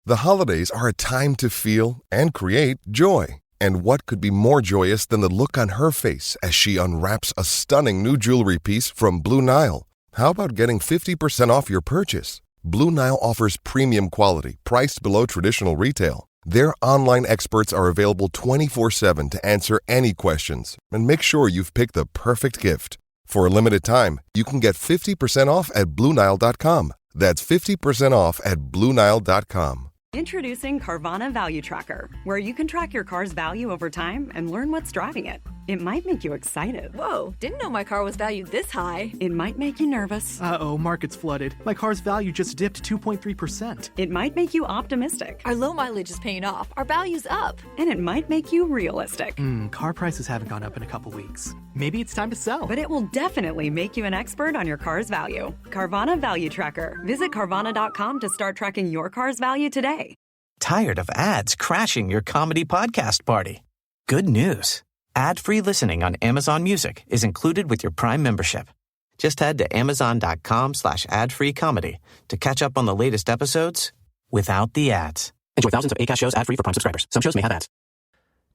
The holidays are a time to feel and create joy. And what could be more joyous than the look on her face as she unwraps a stunning new jewelry piece from Blue Nile? How about getting 50% off your purchase? Blue Nile offers premium quality, priced below traditional retail. Their online experts are available 24/7 to answer any questions and make sure you've picked the perfect gift. For a limited time, you can get 50% off at BlueNile.com. That's 50% off at BlueNile.com. Introducing Carvana Value Tracker, where you can track your car's value over time and learn what's driving it. It might make you excited. Whoa, didn't know my car was valued this high. It might make you nervous. Uh-oh, market's flooded. My car's value just dipped 2.3%. It might make you optimistic. Our low mileage is paying off. Our value's up. And it might make you realistic. Car prices haven't gone up in a couple weeks. Maybe it's time to sell. But it will definitely make you an expert on your car's value. Carvana Value Tracker. Visit Carvana.com to start tracking your car's value today. Tired of ads crashing your comedy podcast party? Good news. Ad-free listening on Amazon Music is included with your Prime membership. Just head to amazon.com/ad-free comedy to catch up on the latest episodes without the ads. Enjoy thousands of Acast shows ad-free for Prime subscribers. Some shows may have ads.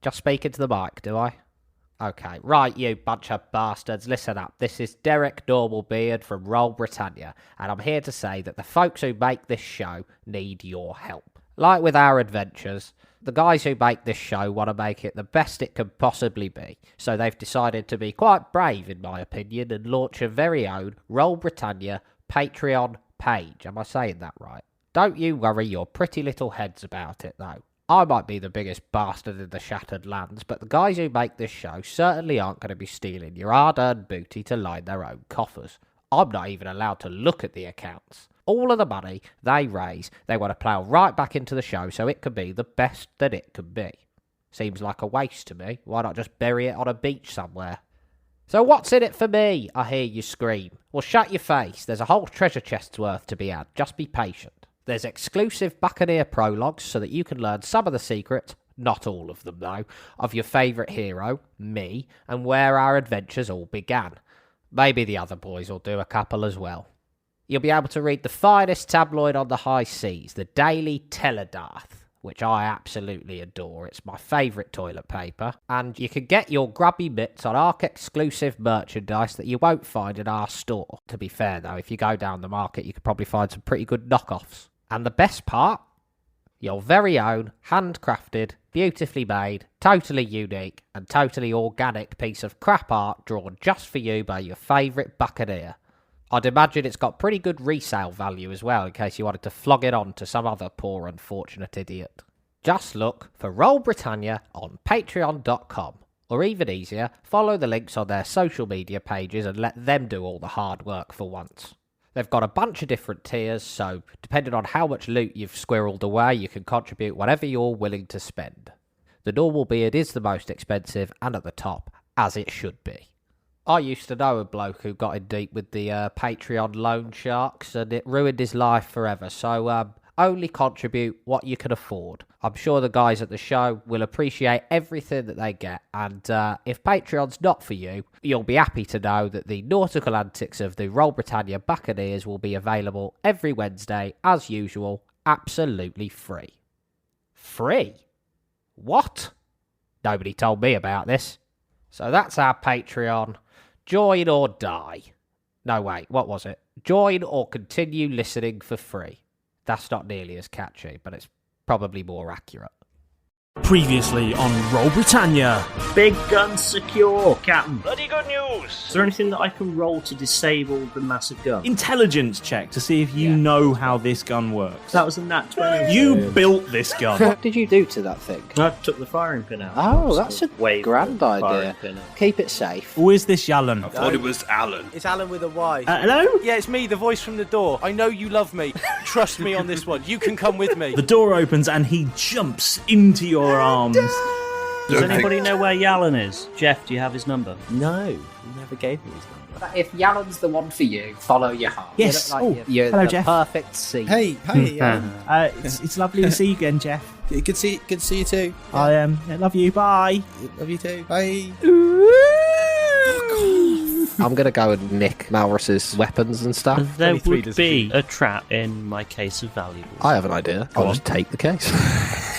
Just speaking to the mic, do I? Okay, right, you bunch of bastards, listen up. This is Derek Normalbeard from Roll Britannia, and I'm here to say that the folks who make this show need your help. Like with our adventures, the guys who make this show want to make it the best it can possibly be, so they've decided to be quite brave, in my opinion, and launch a very own Roll Britannia Patreon page. Am I saying that right? Don't you worry your pretty little heads about it, though. I might be the biggest bastard in the Shattered Lands, but the guys who make this show certainly aren't going to be stealing your hard-earned booty to line their own coffers. I'm not even allowed to look at the accounts. All of the money they raise, they want to plough right back into the show so it can be the best that it can be. Seems like a waste to me. Why not just bury it on a beach somewhere? So what's in it for me? I hear you scream. Well, shut your face. There's a whole treasure chest's worth to be had. Just be patient. There's exclusive Buccaneer prologues so that you can learn some of the secrets, not all of them though, of your favourite hero, me, and where our adventures all began. Maybe the other boys will do a couple as well. You'll be able to read the finest tabloid on the high seas, the Daily Dath, which I absolutely adore. It's my favourite toilet paper. And you can get your grubby mitts on ARC-exclusive merchandise that you won't find in our store. To be fair, though, if you go down the market, you could probably find some pretty good knockoffs. And the best part? Your very own, handcrafted, beautifully made, totally unique, and totally organic piece of crap art drawn just for you by your favourite Buccaneer. I'd imagine it's got pretty good resale value as well, in case you wanted to flog it on to some other poor unfortunate idiot. Just look for Roll Britannia on patreon.com, or even easier, follow the links on their social media pages and let them do all the hard work for once. They've got a bunch of different tiers, so depending on how much loot you've squirreled away, you can contribute whatever you're willing to spend. The normal beard is the most expensive and at the top, as it should be. I used to know a bloke who got in deep with the Patreon loan sharks, and it ruined his life forever, so only contribute what you can afford. I'm sure the guys at the show will appreciate everything that they get, and if Patreon's not for you, you'll be happy to know that the nautical antics of the Roll Britannia Buccaneers will be available every Wednesday, as usual, absolutely free. Free? What? Nobody told me about this. So that's our Patreon. Join or die. No, wait, what was it? Join or continue listening for free. That's not nearly as catchy, but it's probably more accurate. Previously on Roll Britannia. Big gun secure, Captain. Bloody good news. Is there anything that I can roll to disable the massive gun? Intelligence check to see if you know how this gun works. That was a nat 20. You built this gun. What did you do to that thing? I took the firing pin out. Oh, that's a grand idea. Keep it safe. Or is this Yallen? I thought it was Alan. It's Alan with a Y. Hello? Yeah, it's me, the voice from the door. I know you love me. Trust me on this one. You can come with me. The door opens and he jumps into your arms. Does anybody know where Yallen is? Jeff, do you have his number? No, he never gave me his number. If Yallen's the one for you, follow your heart. Yes. You're hello, the Jeff. perfect seat. Hey. It's lovely to see you again, Jeff. Good to see you too. I love you. Bye. Love you too. Bye. Fuck off. I'm going to go and nick Malrus's weapons and stuff. There would be a trap in my case of valuables. I have an idea. I'll just take the case.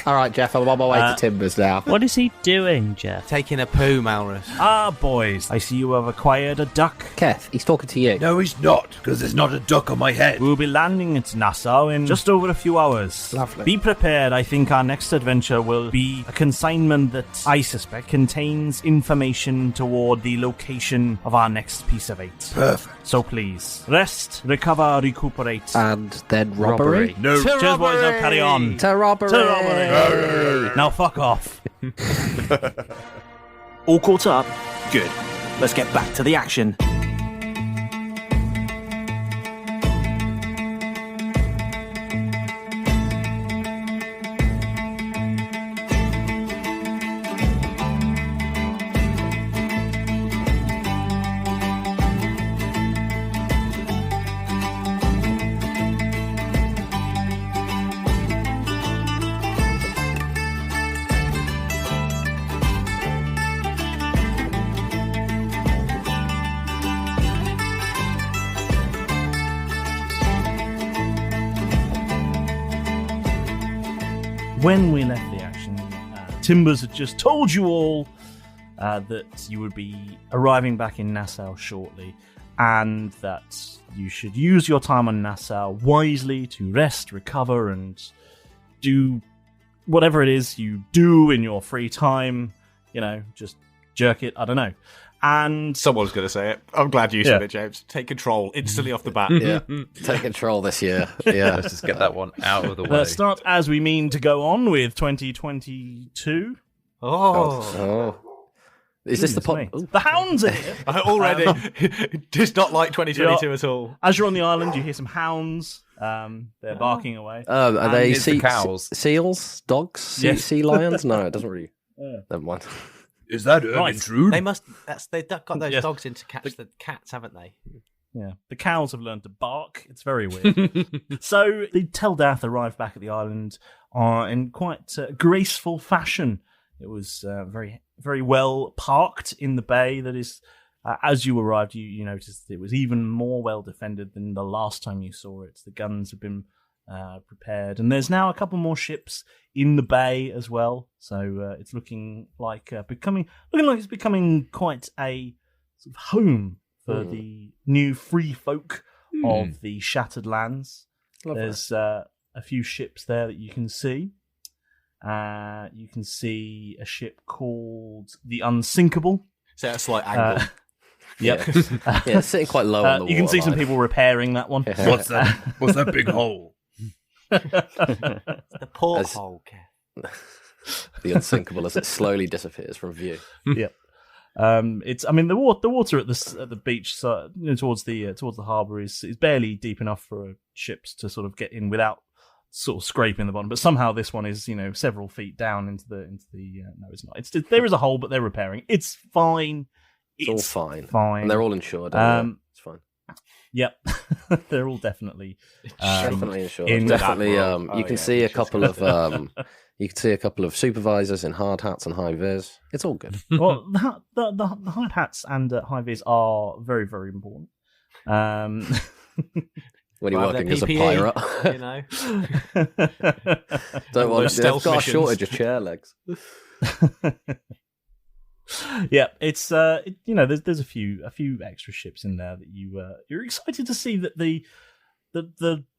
All right, Jeff, I'm on my way to Timbers now. What is he doing, Jeff? Taking a poo, Malrus. Ah, boys, I see you have acquired a duck. Keth, he's talking to you. No, he's not, because there's not a duck on my head. We'll be landing at Nassau in just over a few hours. Lovely. Be prepared. I think our next adventure will be a consignment that I suspect contains information toward the location of our next piece of eight. Perfect. So please, rest, recover, recuperate. And then robbery? No. Cheers, boys, now carry on. To robbery. Now fuck off. All caught up? Good. Let's get back to the action. When we left the action, Timbers had just told you all that you would be arriving back in Nassau shortly, and that you should use your time on Nassau wisely to rest, recover, and do whatever it is you do in your free time. You know, just jerk it, I don't know. And someone's going to say it. I'm glad you said it, James. Take control instantly off the bat. Yeah, take control this year. Yeah, let's just get that one out of the way. Let's start as we mean to go on with 2022. Oh. Is this the The hounds are here. Already. Does not like 2022 at all. As you're on the island, you hear some hounds. They're barking away. Are they cows? Seals? Dogs? Yes. Sea lions? No, it doesn't really. Never mind. Is that intrude? They must. They've got those dogs in to catch the cats, haven't they? Yeah, the cows have learned to bark. It's very weird. So the Tell Dath arrived back at the island in quite graceful fashion. It was very, very well parked in the bay. That is, as you arrived, you noticed it was even more well defended than the last time you saw it. The guns have been prepared, and there's now a couple more ships in the bay as well. So it's looking like it's becoming quite a sort of home for the new free folk of the Shattered Lands. Lovely. There's a few ships there that you can see. You can see a ship called the Unsinkable. Is that a slight angle? Yep. Yeah, it's sitting quite low on the water. You can see some people repairing that one. What's that big hole? The porthole, Keth. The Unsinkable as it slowly disappears from view. Yep. The water at the beach, so, towards the harbour is barely deep enough for ships to sort of get in without sort of scraping the bottom. But somehow this one is several feet down into the. No, it's not. There is a hole, but they're repairing. It's fine. It's all fine. Fine. And they're all insured. It's fine. Yep, they're all definitely insured. Definitely, you can see a couple of supervisors in hard hats and high vis. It's all good. Well, the hard hats and high vis are very, very important. When you're working as a pirate, don't worry, they've got a shortage of chair legs. Yeah, it's there's a few extra ships in there that you're excited to see that the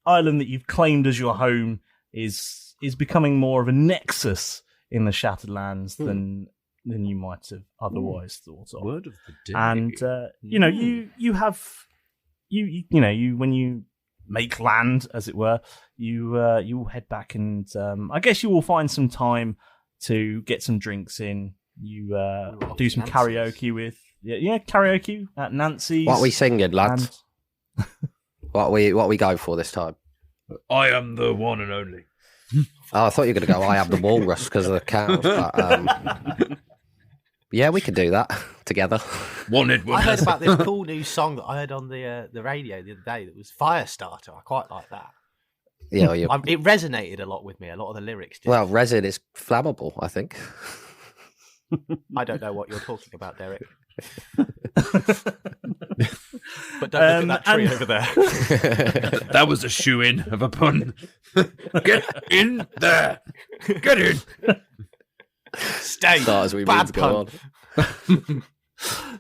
island that you've claimed as your home is becoming more of a nexus in the Shattered Lands than you might have otherwise thought of. Word of the day. And when you make land, as it were, you will head back and I guess you will find some time to get some drinks in. You do some karaoke with karaoke at Nancy's. What are we singing, lads? What we go for this time? I am the one and only. Oh, I thought you were going to go. I am the walrus because of the cows. But, yeah, we could do that together. I heard about this cool new song that I heard on the radio the other day. That was Firestarter. I quite like that. Yeah, it resonated a lot with me. A lot of the lyrics did. Well, resin is flammable, I think. I don't know what you're talking about, Derek. But don't look at that tree over there. That was a shoe-in of a pun. Get in there. Get in. Stay. Start as we mean Bad to go pun. on.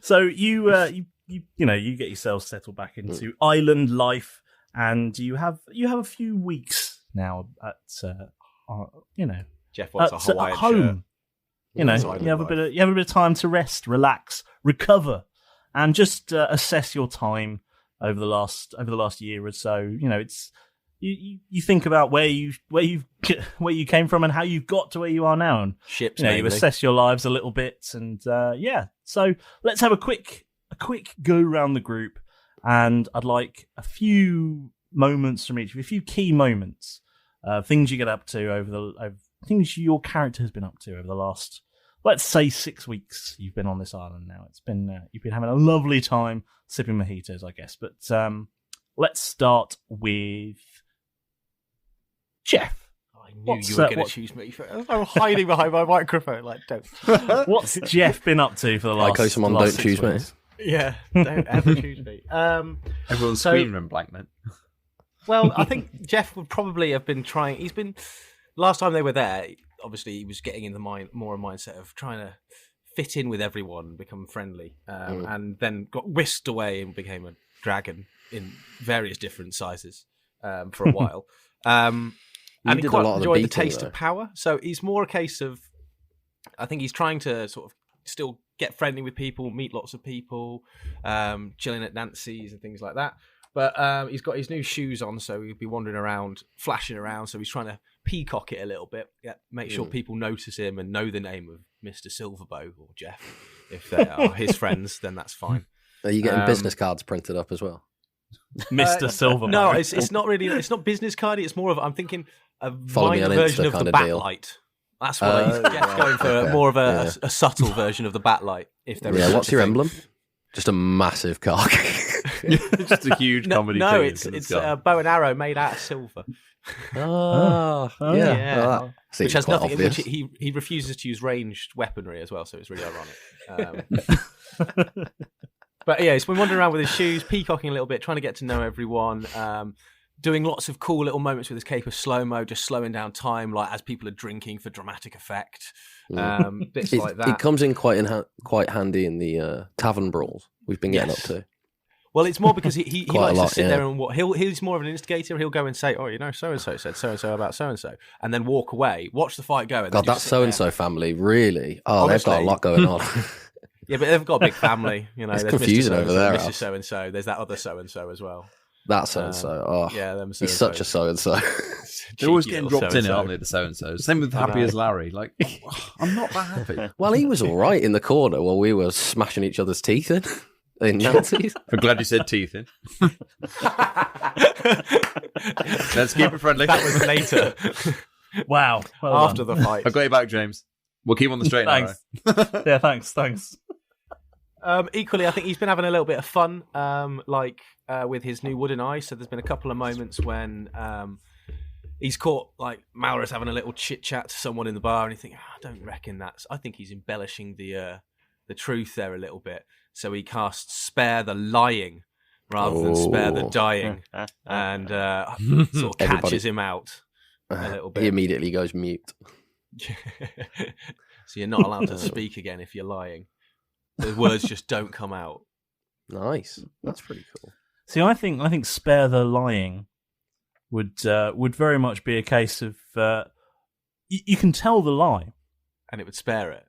So you get yourself settled back into island life, and you have a few weeks now at Jeff wants a Hawaiian at home. shirt. You have a bit of time to rest, relax, recover, and just assess your time over the last year or so. It's you think about where you came from and how you've got to where you are now, and Ships, you assess your lives a little bit, and So let's have a quick go around the group, and I'd like a few moments from each of you, a few key moments, things you get up to things your character has been up to over the last, let's say, 6 weeks. You've been on this island now. It's been you've been having a lovely time sipping mojitos, I guess. But let's start with Jeff. I knew you were going to choose me. I'm hiding behind my microphone. Like, don't. What's Jeff been up to for the last? Don't choose me. Yeah, don't ever choose me. Everyone's screaming in blank, man. Well, I think Jeff would probably have been trying. He's been. Last time they were there, obviously he was getting in the mindset of trying to fit in with everyone and become friendly, and then got whisked away and became a dragon in various different sizes for a while. And he quite enjoyed the taste of power. So he's more a case of, I think he's trying to sort of still get friendly with people, meet lots of people, chilling at Nancy's and things like that. But he's got his new shoes on, so he'll be wandering around, flashing around. So he's trying to peacock it a little bit, make sure people notice him and know the name of Mr. Silverbow or Jeff. If they are his friends, then that's fine. Are you getting business cards printed up as well? Mr. Silverbow. No, it's not really. It's not business cardy. It's more of, I'm thinking, a minor version of the Batlight. That's what Jeff's going for. More of a subtle version of the Batlight. If there is. What's your emblem? Just a massive cock. Just a huge comedy. No, it's a bow and arrow made out of silver. Yeah. Which has nothing. Which he refuses to use ranged weaponry as well, so it's really ironic. But yeah, he's been wandering around with his shoes, peacocking a little bit, trying to get to know everyone. Doing lots of cool little moments with his cape of slow-mo, just slowing down time, like as people are drinking for dramatic effect. Bits like that. It comes in quite handy in the tavern brawls we've been getting up to. Well, it's more because he likes to sit there and he's more of an instigator. He'll go and say, "Oh, so-and-so said so-and-so about so-and-so," and then walk away, watch the fight go. And God, that so-and-so family, really? Oh, honestly, they've got a lot going on. Yeah, but they've got a big family. It's confusing over there. Mr. So-and-so. There's that other so-and-so as well. That so-and-so. Oh, yeah, them he's such a so-and-so. They're always getting dropped in it, aren't they, the so-and-so? Same with Happy as Larry. Like, I'm not that happy. Well, he was all right in the corner while we were smashing each other's teeth in Nancy's. I'm glad you said teeth in. Let's keep it friendly. That was later. Wow. Well after the fight. I've got you back, James. We'll keep on the straight and narrow. Yeah, thanks. Equally, I think he's been having a little bit of fun, with his new wooden eye. So there's been a couple of moments when he's caught like Malrus having a little chit chat to someone in the bar, and you think, I don't reckon that's. I think he's embellishing the truth there a little bit. So he casts Spare the Lying rather than Spare the Dying, and sort of catches him out a little bit. He immediately goes mute. So you're not allowed to speak again if you're lying. The words just don't come out. Nice. That's pretty cool. See, I think Spare the Lying would very much be a case of you can tell the lie, and it would spare it.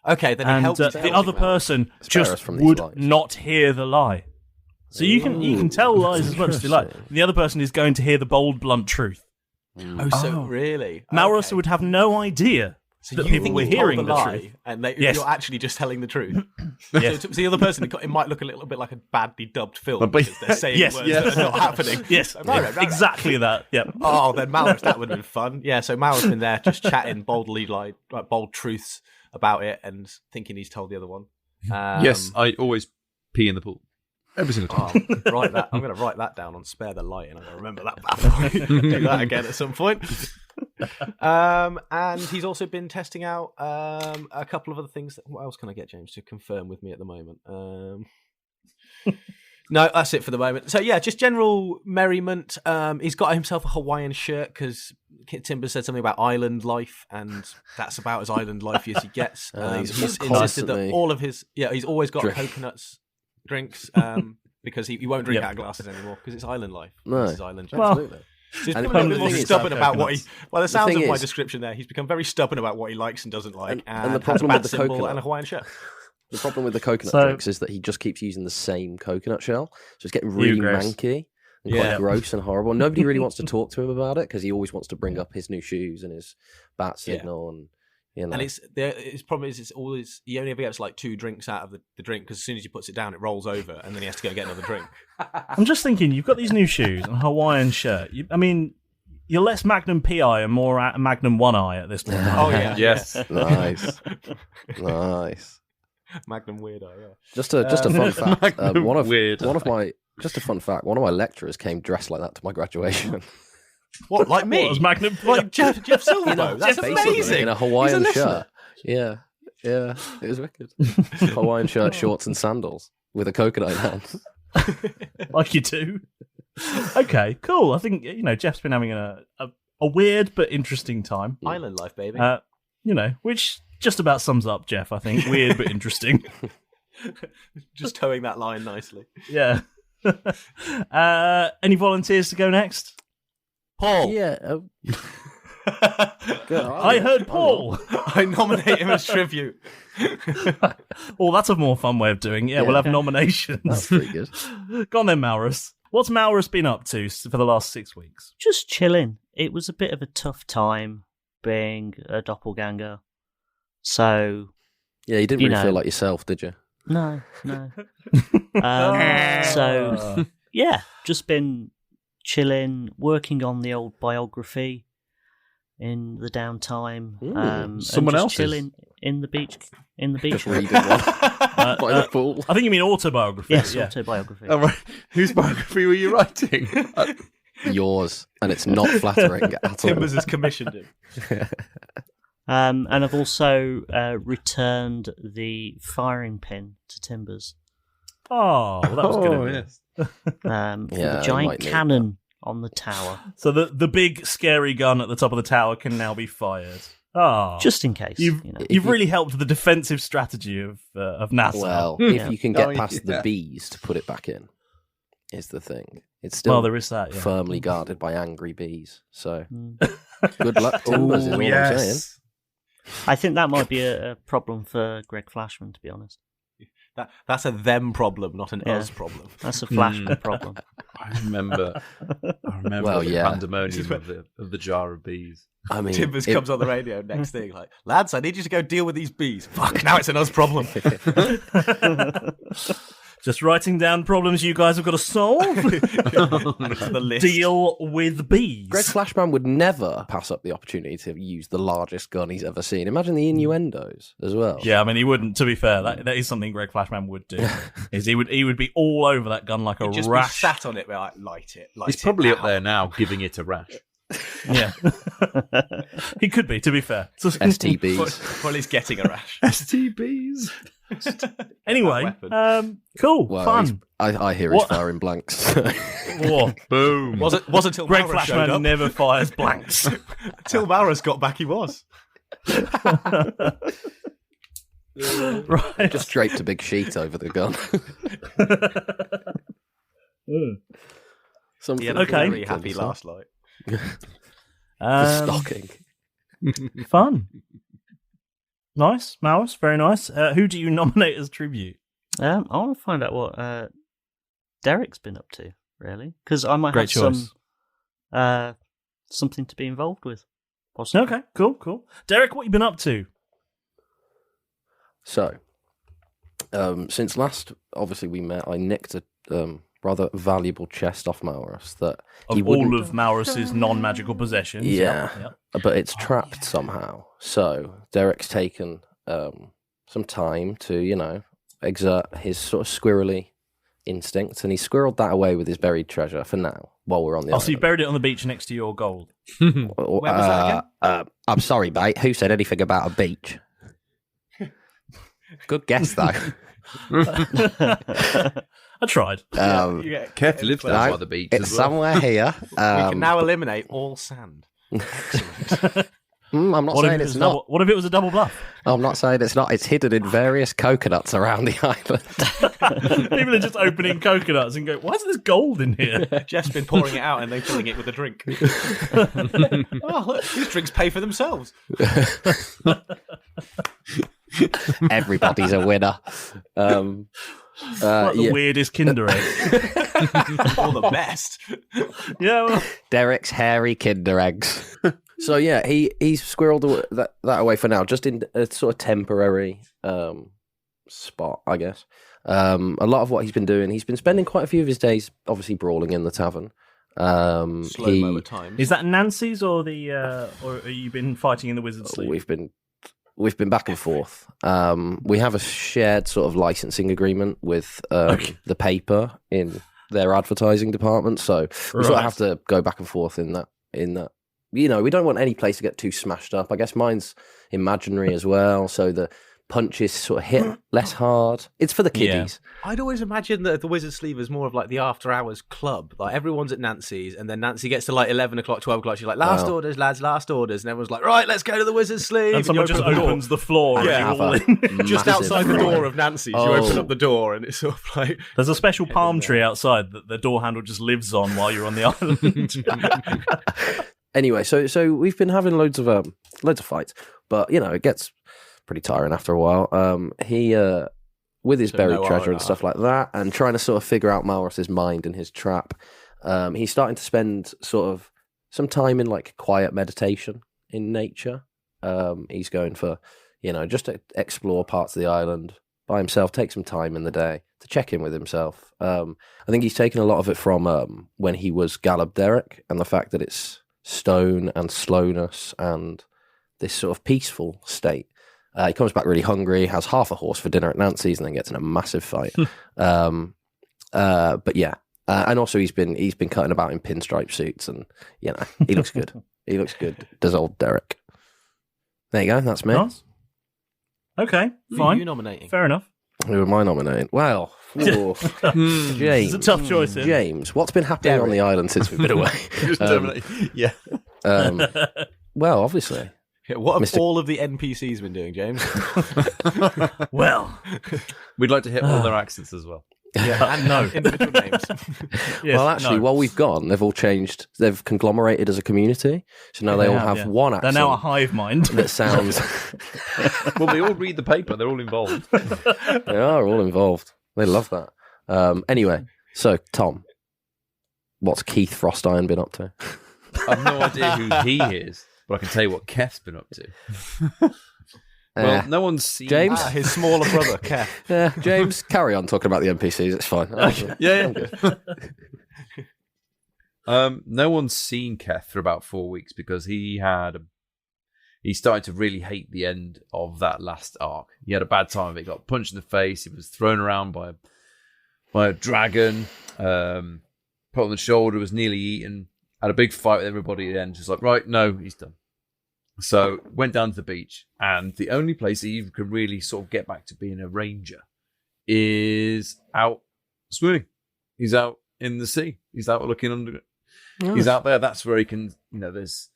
Okay, then it and helps. The other person just would not hear the lie. So you can tell lies as much as you like. The other person is going to hear the bold, blunt truth. Really? Malrus would have no idea that people were hearing the truth. And you're actually just telling the truth. Yes. So to the other person, it might look a little bit like a badly dubbed film because they're saying words that are not happening. Yes, exactly that. Yeah. Oh, then Malrus, that would have been fun. Yeah, so Malrus has been there just chatting boldly, like bold truths about it and thinking he's told the other one. Yes, I always pee in the pool. Every single time. I'm going to write that down on Spare the Light, and I'm going to remember that bad boy. Do that again at some point. And he's also been testing out a couple of other things. What else can I get James to confirm with me at the moment? No, that's it for the moment. So yeah, just general merriment. He's got himself a Hawaiian shirt because Timber said something about island life, and that's about as island lifey as he gets. He's insisted that all of his he's always got drinks because he won't drink out of glasses anymore because it's island life. No, this is island. absolutely. So he's become a bit more stubborn about what he. Well, the sounds of my description there, he's become very stubborn about what he likes and doesn't like, and the problem has a bad symbol and a Hawaiian shirt. The problem with the coconut drinks is that he just keeps using the same coconut shell, so it's getting really manky and quite gross and horrible. Nobody really wants to talk to him about it because he always wants to bring up his new shoes and his bat signal and. You know. And his problem is he only ever gets like 2 drinks out of the drink because as soon as he puts it down, it rolls over and then he has to go get another drink. I'm just thinking, you've got these new shoes and a Hawaiian shirt. You're less Magnum PI and more Magnum One Eye at this point. Oh yeah, yes, nice. Magnum Weird Eye. Yeah. Just a fun fact. One of my lecturers came dressed like that to my graduation. What, like me? What, was Magnum like Jeff Silverbow? That's amazing. In a Hawaiian shirt. Yeah, it was wicked. Hawaiian shirt, shorts, and sandals with a coconut in hand. Like you do. Okay, cool. I think Jeff's been having a weird but interesting time. Island life, baby. Which just about sums up Jeff. I think weird but interesting. Just towing that line nicely. Yeah. Any volunteers to go next? Paul. Yeah. I heard Paul. I nominate him as tribute. Well, that's a more fun way of doing it. Yeah, we'll have nominations. That's pretty good. Go on then, Malrus. What's Malrus been up to for the last 6 weeks? Just chilling. It was a bit of a tough time being a doppelganger. So... Yeah, you didn't really feel like yourself, did you? No. So, yeah, just been chilling, working on the old biography in the downtime. Someone else chilling in the beach. Just reading one by the pool. I think you mean autobiography. Yes, autobiography. Oh, right. Whose biography were you writing? Yours, and it's not flattering at all. Timbers has commissioned him. And I've also returned the firing pin to Timbers. Oh, well, that was good. Yes. The giant cannon on the tower. So the big scary gun at the top of the tower can now be fired. Oh, just in case. You've really helped the defensive strategy of NASA. Well, if you can get past the bees to put it back in, is the thing. It's still there is that, firmly guarded by angry bees. So good luck, Timbers, is all I'm saying. I think that might be a problem for Greg Flashman, to be honest. That's a them problem, not an us problem. That's a Flashman problem. I remember the pandemonium of the jar of bees. I mean, Timbers comes on the radio next thing like, lads, I need you to go deal with these bees. Fuck, now it's an us problem. Just writing down problems you guys have got to solve. The list. Deal with bees. Greg Flashman would never pass up the opportunity to use the largest gun he's ever seen. Imagine the innuendos as well. Yeah, I mean, he wouldn't. To be fair, that is something Greg Flashman would do. Is he would be all over that gun like a just rash. Be sat on it, like light it. He's probably up there now, giving it a rash. Yeah, he could be. To be fair, STBs. Well, he's getting a rash. STBs. Anyway, cool, well, fun. I hear he's firing blanks. Boom. Was until Greg Malrus showed Flashman up. never fires blanks. Till Malrus got back, he was. Right. Just draped a big sheet over the gun. He had a very happy last night. Stocking. Fun. Nice, Malrus, very nice. Who do you nominate as tribute? I want to find out what Derek's been up to, really, because I might Great have choice. something to be involved with. Possibly. Okay, cool. Derek, what you been up to? So, since last, obviously, we met, I nicked a rather valuable chest off Malrus that of all of Malrus's non-magical possessions. Yeah, but it's trapped somehow. So Derek's taken some time to, exert his sort of squirrely instincts, and he squirreled that away with his buried treasure for now, while we're on the island. So you buried it on the beach next to your gold? Where was that again? I'm sorry, mate. Who said anything about a beach? Good guess, though. I tried. Keth lives down by the beach. It's somewhere here. We can now eliminate all sand. Excellent. I'm not saying it's not. What if it was a double bluff? I'm not saying it's not. It's hidden in various coconuts around the island. People are just opening coconuts and go, why is there gold in here? Jeff's been pouring it out and then filling it with a drink. Oh, look, these drinks pay for themselves. Everybody's a winner. The weirdest Kinder egg. All the best. Yeah. Well. Derek's hairy Kinder eggs. So yeah, he's squirreled that away for now, just in a sort of temporary spot, I guess. A lot of what he's been doing, he's been spending quite a few of his days, obviously brawling in the tavern. Slow-mo at times. Is that Nancy's or or have you been fighting in the Wizard's Sleeve? We've been back and forth. We have a shared sort of licensing agreement with the paper in their advertising department, so we sort of have to go back and forth in that. You know, we don't want any place to get too smashed up. I guess mine's imaginary as well, so the punches sort of hit less hard. It's for the kiddies. Yeah. I'd always imagine that the Wizard's Sleeve is more of like the after hours club. Like everyone's at Nancy's, and then Nancy gets to like 11 o'clock, 12 o'clock. She's like, last orders, lads, last orders. And everyone's like, right, let's go to the Wizard's Sleeve. And someone just opens the floor. Just outside the door of Nancy's. You open up the door, and it's sort of like... There's a special palm tree outside that the door handle just lives on while you're on the island. Anyway, so we've been having loads of fights, but you know it gets pretty tiring after a while. He with his buried treasure and stuff like that, and trying to sort of figure out Malrus's mind and his trap. He's starting to spend sort of some time in like quiet meditation in nature. He's going for just to explore parts of the island by himself, take some time in the day to check in with himself. I think he's taken a lot of it from when he was Galab Derek and the fact that it's stone and slowness and this sort of peaceful state. He comes back really hungry, has half a horse for dinner at Nancy's, and then gets in a massive fight. But yeah, and also he's been cutting about in pinstripe suits, and he looks good. He looks good. Does old Derek? There you go. That's me. Nice. Okay, fine. Who are you nominating? Fair enough. Who am I nominating? Well, James. It's a tough choice. James, what's been happening on the island since we've been away? Yeah. Well, obviously. Yeah, what have all of the NPCs been doing, James? Well, we'd like to hit all their accents as well. Yeah, and no individual names. Yes, well, actually, while we've gone, they've all changed. They've conglomerated as a community, so now they all have one accent. They're now a hive mind that sounds. Well, they all read the paper. They're all involved. They are all involved. They love that. Anyway, so Tom, what's Keith Frostiron been up to? I've no idea who he is, but I can tell you what Keth's been up to. Well, no one's seen James, his smaller brother, Keth. Yeah, James, carry on talking about the NPCs. It's fine. No one's seen Keth for about 4 weeks because he started to really hate the end of that last arc. He had a bad time of it. He got punched in the face. He was thrown around by a dragon. Put on the shoulder. Was nearly eaten. Had a big fight with everybody at the end. Just like, right, no, he's done. So went down to the beach, and the only place that you can really sort of get back to being a ranger is out swimming. He's out in the sea. He's out looking under it. Nice. He's out there. That's where he can, there's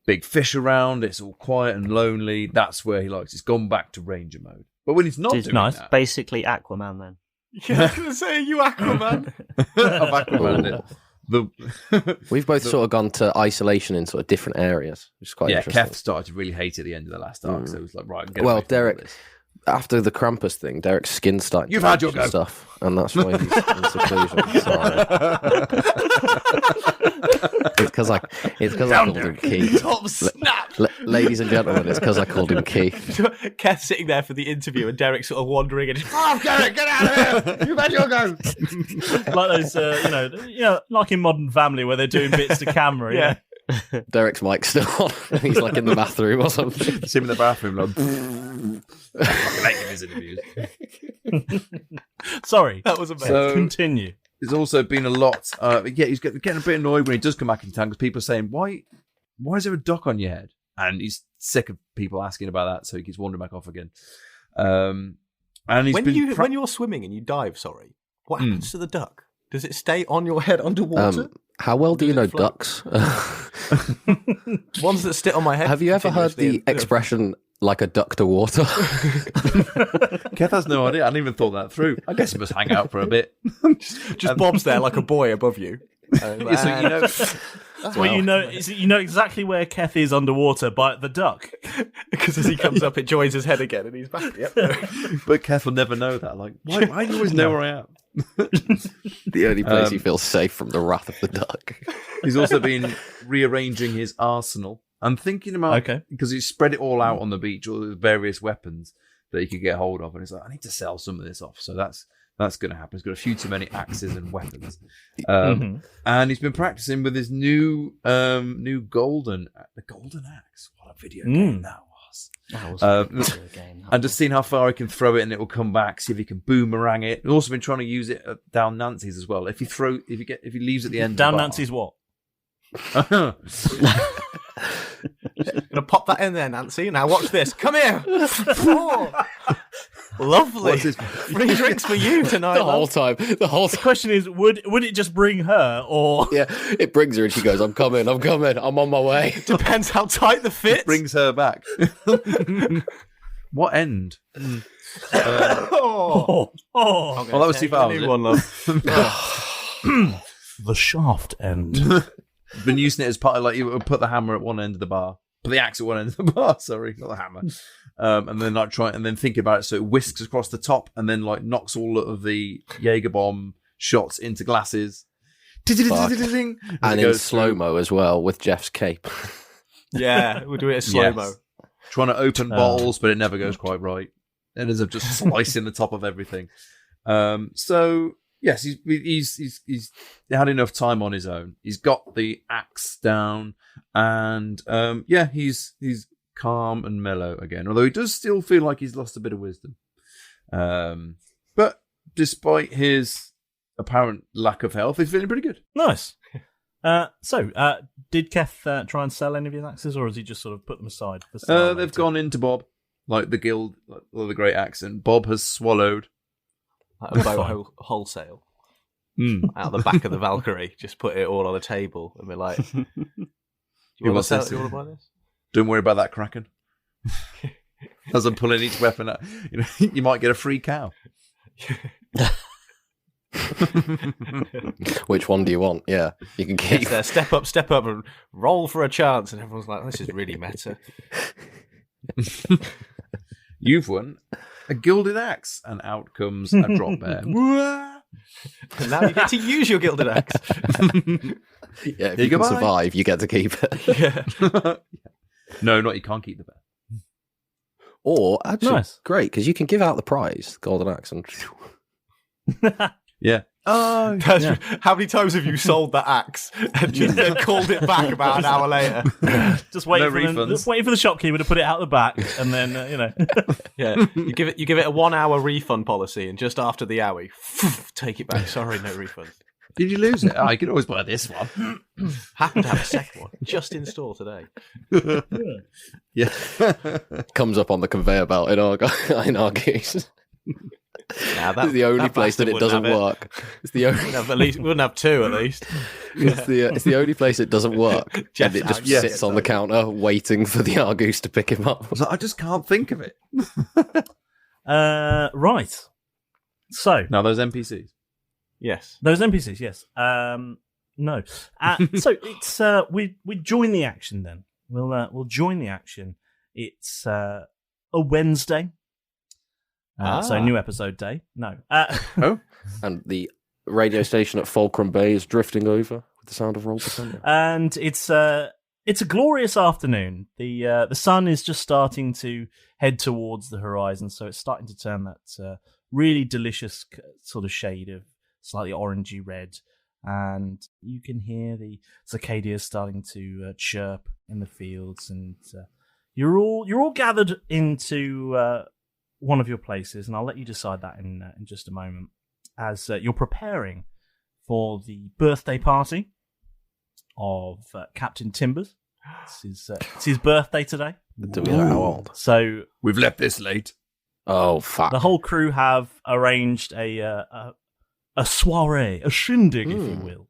big fish around. It's all quiet and lonely. That's where he likes. He's gone back to ranger mode. But when he's not doing that, basically Aquaman then. Yeah, I was going to say, you Aquaman. I've Aquaman it. We've both sort of gone to isolation in sort of different areas, which is quite interesting. Keth started to really hate it at the end of the last arc, so it was like, right, well, Derek, after the Krampus thing, Derek's skin started You've had your go. Stuff, and that's why he's in seclusion. Sorry. It's because I called him Keith. Tom, snap! Ladies and gentlemen, it's because I called him Keith. Keth sitting there for the interview, and Derek sort of wandering and just, Derek, get out of here! You've had your go! Like those, like in Modern Family where they're doing bits to camera. Yeah. Derek's mic's still on. He's like in the bathroom or something. See him in the bathroom, like, I fucking hate his interviews. Sorry, that was amazing. So, continue. There's also been a lot. He's getting a bit annoyed when he does come back in town because people are saying, "Why why is there a duck on your head? And he's sick of people asking about that, so he keeps wandering back off again. And he's when you're swimming and you dive, what happens to the duck? Does it stay on your head underwater? How well do you know ducks? Ones that sit on my head. Have you ever heard the expression "like a duck to water"? Keth has no idea. I hadn't even thought that through. I guess he must hang out for a bit. just Bob's there like a boy above you. You know exactly where Keth is underwater by the duck, because as he comes up, it joins his head again, and he's back. Yep. But Keth will never know that. Like, why do you always know where I am? The only place he feels safe from the wrath of the duck. He's also been rearranging his arsenal. I'm thinking about because he spread it all out on the beach, all the various weapons that he could get hold of, and he's like, I need to sell some of this off. So that's going to happen. He's got a few too many axes and weapons, and he's been practicing with his new golden axe. What a video game that was! That was a video game. And just seeing how far he can throw it and it will come back. See if he can boomerang it. He's also been trying to use it down Nancy's as well. If he leaves at the end down of the Nancy's what? Gonna pop that in there, Nancy. Now watch this. Come here. Oh, lovely. Free drinks for you tonight. The whole time. The question is, would it just bring her, or it brings her and she goes, I'm coming, I'm on my way. Depends how tight the fit. Brings her back. What end? That was too far. The shaft end. Been using it as part of, like, you would put the hammer at one end of the bar, put the axe at one end of the bar. Sorry, not the hammer. And then thinking about it, so it whisks across the top, and then like knocks all of the Jaeger bomb shots into glasses. And in slow-mo as well with Jeff's cape. Yeah, we'll do it as slow-mo. Yes. Trying to open bottles, but it never goes quite right. It ends up just slicing the top of everything. So yes, he's had enough time on his own. He's got the axe down, and he's calm and mellow again. Although he does still feel like he's lost a bit of wisdom. But despite his apparent lack of health, he's feeling pretty good. Nice. Did Keth try and sell any of his axes, or has he just sort of put them aside? They've gone into Bob, like the guild, or the Great Axe, and Bob has swallowed. Wholesale. Out the back of the Valkyrie, just put it all on the table, and we're like, "Do you want to buy this?" Don't worry about that, Kraken. As I'm pulling each weapon out, you might get a free cow. Which one do you want? Yeah, you can keep. Yes, step up, and roll for a chance, and everyone's like, "This is really meta." You've won a gilded axe, and out comes a drop bear. And now you get to use your gilded axe. Yeah, if you can survive, you get to keep it. Yeah. No, you can't keep the bear. Or actually, great, because you can give out the prize, golden axe, and yeah. Oh, yeah. How many times have you sold that axe and just called it back about an hour later? Just waiting for the shopkeeper to put it out the back, and then yeah, you give it a 1 hour refund policy, and just after the hour, you take it back. Sorry, no refund. Did you lose it? I could always buy this one. Happen to have a second one just in store today. Yeah, comes up on the conveyor belt in Argus. Nah, it's the only place that it doesn't work. It's the only. We wouldn't have two at least. It's the only place it doesn't work. And it just sits on the counter waiting for the Argus to pick him up. I just can't think of it. Right. So now those NPCs. Yes. Those NPCs. Yes. No. So it's we join the action then. We'll join the action. It's a Wednesday. So new episode day. No. And the radio station at Fulcrum Bay is drifting over with the sound of Roll Britannia. And it's a glorious afternoon. The sun is just starting to head towards the horizon, so it's starting to turn that really delicious sort of shade of slightly orangey red, and you can hear the cicadas starting to chirp in the fields, and you're all gathered into one of your places, and I'll let you decide that in just a moment, as you're preparing for the birthday party of Captain Timbers. It's his birthday today. Do we know how old? So we've left this late. Oh fuck! The whole crew have arranged a soiree, a shindig, if you will,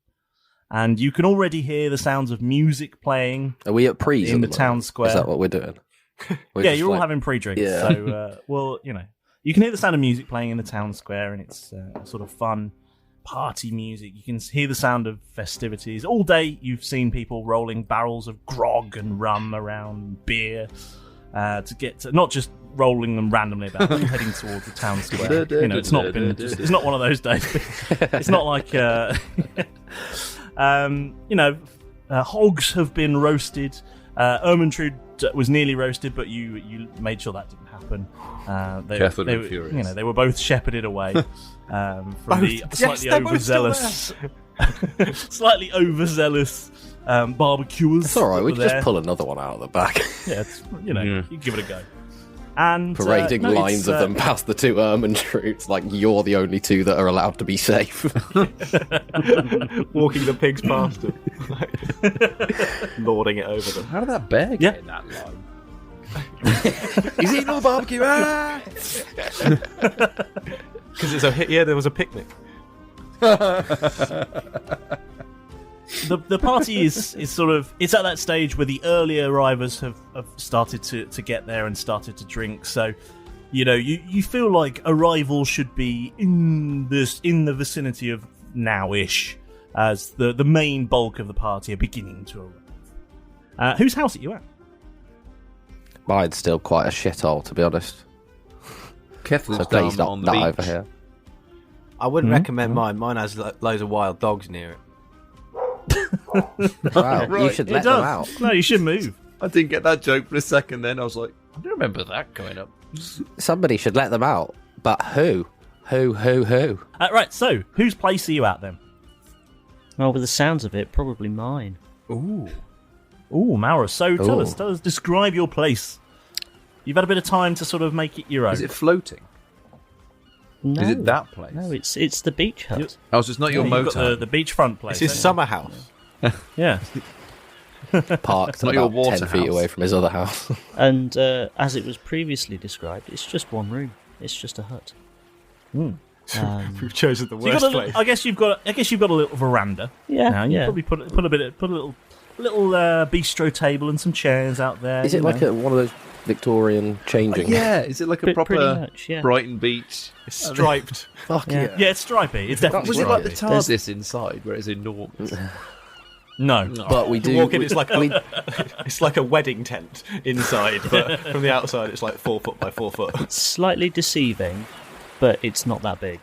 and you can already hear the sounds of music playing. Are we at pre's in the town square? Is that what we're doing? Yeah, you're all having pre-drinks. Yeah. So, well, you can hear the sound of music playing in the town square, and it's sort of fun party music. You can hear the sound of festivities. All day you've seen people rolling barrels of grog and rum around beer to get to, not just rolling them randomly about, but heading towards the town square. It's not been it's not one of those days. It's not like hogs have been roasted. Ermintrude was nearly roasted, but you made sure that didn't happen. Keth would be furious. They were both shepherded away from the slightly overzealous, barbecuers. It's all right. We can just pull another one out of the back. Yeah, you give it a go. And parading lines of them past the two Ermintrudes, like you're the only two that are allowed to be safe. Walking the pigs past them, lording it over them. How did that bear get in that line? He's eating all barbecue. Because there was a picnic. The party is sort of, it's at that stage where the earlier arrivals have started to get there and started to drink. So, you feel like arrival should be in the vicinity of now-ish, as the main bulk of the party are beginning to arrive. Whose house are you at? Mine's still quite a shithole, to be honest. Keth lives please down on the beach. Over here. I wouldn't recommend mine. Mine has loads of wild dogs near it. Wow, right. You should let them out. No, you should move. I didn't get that joke for a second then. I was like, I don't remember that going up. Somebody should let them out. But who? Who? Right, so, whose place are you at then? Well, with the sounds of it, probably mine. Ooh, Malrus. So tell us, describe your place. You've had a bit of time to sort of make it your own. Is it floating? No. Is it that place? No, it's the beach hut. Oh, so it's not your motor. The beachfront place. It's his summer house. Yeah. Parked not about your water 10 feet house. away from his other house. And as it was previously described, it's just one room. It's just a hut. We've chosen the worst place. I guess you've got a little veranda. Yeah. Now. You probably put a little bistro table and some chairs out there. Is it like one of those Victorian changing? Yeah. Is it like a proper much, yeah. Brighton Beach? It's striped. Fuck yeah. Yeah, it's stripy. It's definitely Was it stripy. like the TARDIS inside, where it's enormous? No. But we do. You walk in, it's like a wedding tent inside, but from the outside, it's like 4 foot by 4 foot. It's slightly deceiving, but it's not that big.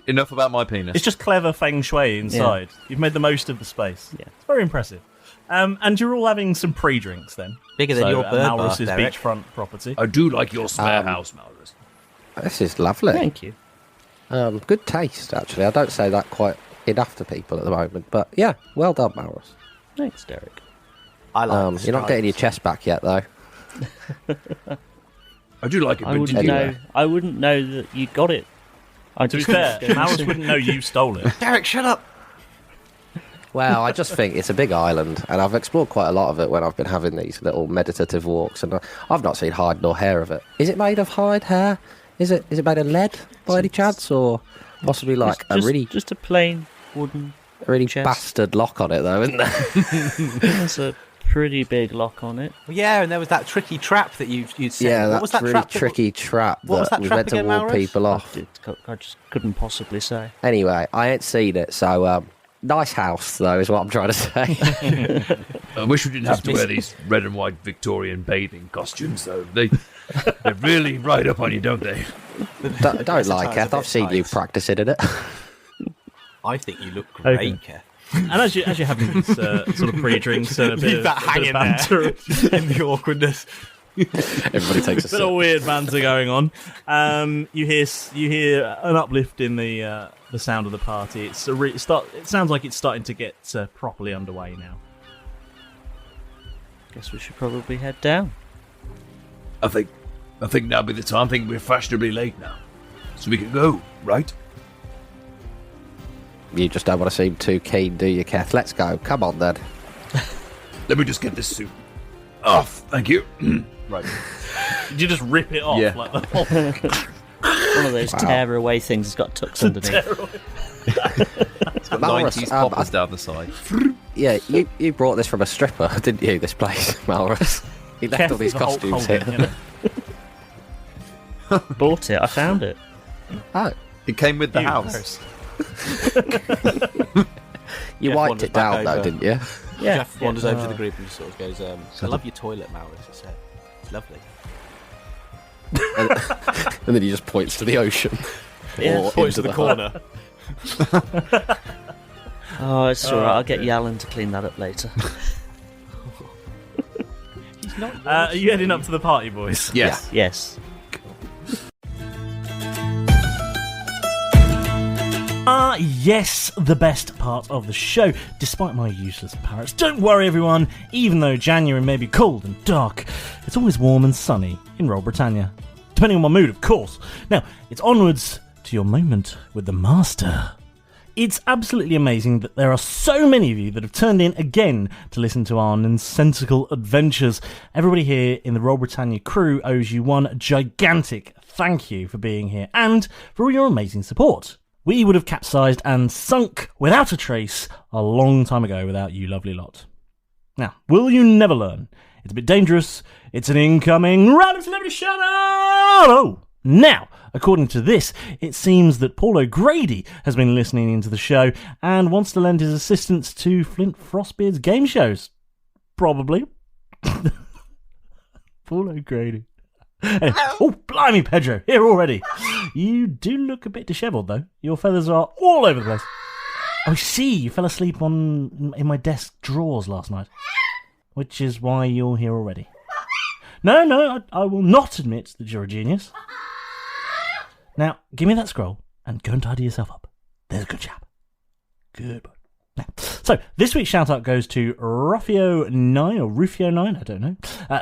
Enough about my penis. It's just clever feng shui inside. Yeah. You've made the most of the space. Yeah. It's very impressive. And you're all having some pre-drinks then. Bigger than your bird Malrus's bath, beachfront property. I do like your spare house, Malrus. This is lovely. Thank you. Good taste, actually. I don't say that quite enough to people at the moment, but yeah, well done, Malrus. Thanks, Derek. I like you're not getting your chest back yet, though. I do like it. I wouldn't know that you got it. To be fair, Malrus wouldn't know you stole it. Derek, shut up! Well, I just think it's a big island, and I've explored quite a lot of it when I've been having these little meditative walks, and I've not seen hide nor hair of it. Is it made of hide, hair? Is it made of lead by any chance, or possibly like just a plain wooden chest. Bastard lock on it, though, isn't there? There's a pretty big lock on it. Well, yeah, and there was that tricky trap that you'd said. Yeah, what was that really trap tricky trap what was that that was trap meant to again, ward Malrus? people off. I just couldn't possibly say. Anyway, I ain't seen it, so nice house, though, is what I'm trying to say. I wish we didn't have to wear these red and white Victorian bathing costumes, though. They really ride up on you, don't they? Don't lie, Keth. I've seen you practicing in it. I think you look great, Keth. And as you're having these sort of pre-drinks and a bit of banter in the awkwardness. Everybody takes a sip. Bit of weird banter going on. You hear an uplift in the sound of the party. It sounds like it's starting to get properly underway now. Guess we should probably head down. I think that'll be the time. I think we're fashionably late now, so we can go, right? You just don't want to seem too keen, do you, Keth? Let's go. Come on, then. Let me just get this suit off. Thank you. Right. Did you just rip it off? Yeah. Like the whole... One of those tear away things. It's got tucks underneath. It's got Malrus, 90s poppers down the side. Yeah, you brought this from a stripper, didn't you, this place, Malrus? He left all these costumes here. Bought it. I found it. Oh. It came with the house. You Jeff wiped it down, though, didn't you? Yeah. Jeff wanders over to the group and sort of goes, I love your toilet, Malrus. It's lovely. And then he just points to the ocean. Yeah, points to the corner. Oh, it's alright. I'll get Yalan to clean that up later. He's not. Are you heading up to the party, boys? Yes. Yeah. Yes. Yes, the best part of the show, despite my useless parrots. Don't worry, everyone, even though January may be cold and dark, it's always warm and sunny in Roll Britannia. Depending on my mood, of course. Now, it's onwards to your moment with the Master. It's absolutely amazing that there are so many of you that have turned in again to listen to our nonsensical adventures. Everybody here in the Roll Britannia crew owes you one gigantic thank you for being here and for all your amazing support. We would have capsized and sunk without a trace a long time ago without you lovely lot. Now, will you never learn? It's a bit dangerous. It's an incoming random celebrity shout out! Oh! Now, according to this, it seems that Paul O'Grady has been listening into the show and wants to lend his assistance to Flint Frostbeard's game shows. Probably. Paul O'Grady. Anyway, oh, blimey, Pedro, here already. You do look a bit dishevelled, though. Your feathers are all over the place. Oh, see, you fell asleep in my desk drawers last night, which is why you're here already. No, I will not admit that you're a genius. Now, give me that scroll and go and tidy yourself up. There's a good chap. Good boy. Now, so, this week's shout-out goes to Rufio9, or Rufio9, I don't know,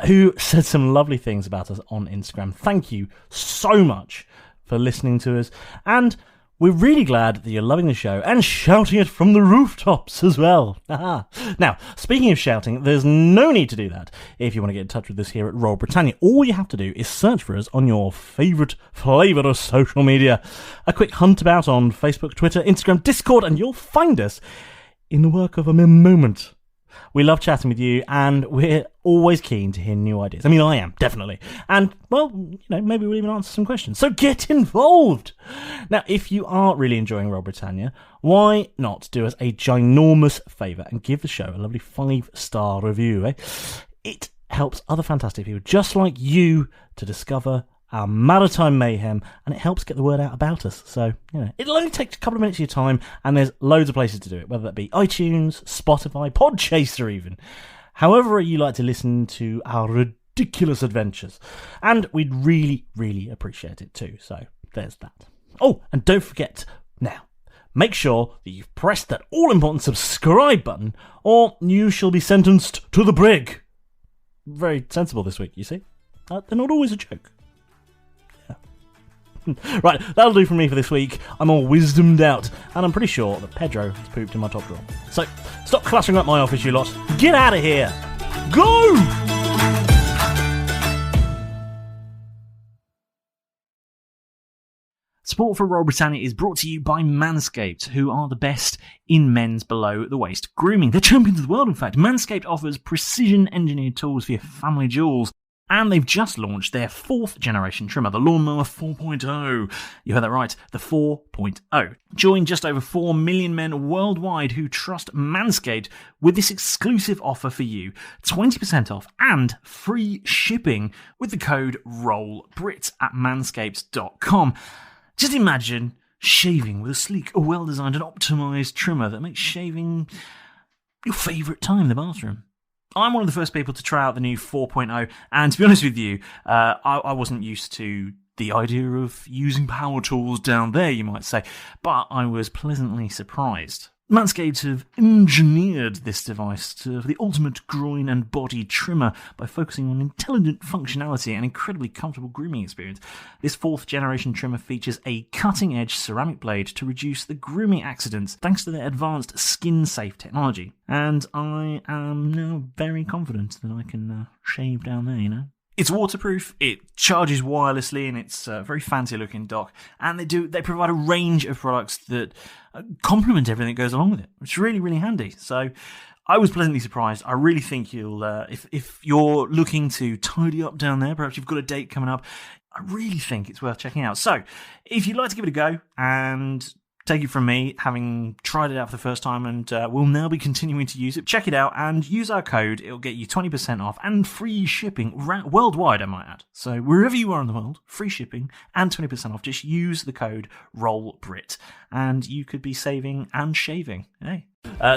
who said some lovely things about us on Instagram. Thank you so much for listening to us, and we're really glad that you're loving the show and shouting it from the rooftops as well. Now, speaking of shouting, there's no need to do that if you want to get in touch with us here at Roll Britannia. All you have to do is search for us on your favourite flavour of social media. A quick hunt about on Facebook, Twitter, Instagram, Discord, and you'll find us in the work of a mere moment. We love chatting with you, and we're always keen to hear new ideas. I mean, I am, definitely. And, well, maybe we'll even answer some questions. So get involved! Now, if you are really enjoying Roll Britannia, why not do us a ginormous favour and give the show a lovely 5-star review, eh? It helps other fantastic people just like you to discover our maritime mayhem, and it helps get the word out about us. So, it'll only take a couple of minutes of your time, and there's loads of places to do it, whether that be iTunes, Spotify, Podchaser even. However you like to listen to our ridiculous adventures. And we'd really, really appreciate it too. So, there's that. Oh, and don't forget, now, make sure that you've pressed that all-important subscribe button, or you shall be sentenced to the brig. Very sensible this week, you see. They're not always a joke. Right, that'll do for me for this week. I'm all wisdomed out, and I'm pretty sure that Pedro has pooped in my top drawer. So, stop cluttering up my office, you lot. Get out of here! Go! Support for Roll Britannia is brought to you by Manscaped, who are the best in men's below-the-waist grooming. They're champions of the world, in fact. Manscaped offers precision-engineered tools for your family jewels. And they've just launched their 4th generation trimmer, the Lawnmower 4.0. You heard that right, the 4.0. Join just over 4 million men worldwide who trust Manscaped with this exclusive offer for you. 20% off and free shipping with the code ROLLBRIT at manscaped.com. Just imagine shaving with a sleek, well-designed and optimised trimmer that makes shaving your favourite time in the bathroom. I'm one of the first people to try out the new 4.0, and to be honest with you, I wasn't used to the idea of using power tools down there, you might say, but I was pleasantly surprised. Manscaped have engineered this device to the ultimate groin and body trimmer by focusing on intelligent functionality and incredibly comfortable grooming experience. This 4th generation trimmer features a cutting-edge ceramic blade to reduce the grooming accidents thanks to their advanced skin-safe technology. And I am now very confident that I can shave down there, you know. It's waterproof, it charges wirelessly, and it's a very fancy-looking dock. And they provide a range of products that complement everything that goes along with it. It's really, really handy. So I was pleasantly surprised. I really think you'll, if you're looking to tidy up down there, perhaps you've got a date coming up, I really think it's worth checking out. So if you'd like to give it a go and take it from me, having tried it out for the first time, and we'll now be continuing to use it. Check it out and use our code. It'll get you 20% off and free shipping worldwide, I might add. So wherever you are in the world, free shipping and 20% off. Just use the code ROLLBRIT and you could be saving and shaving. Hey.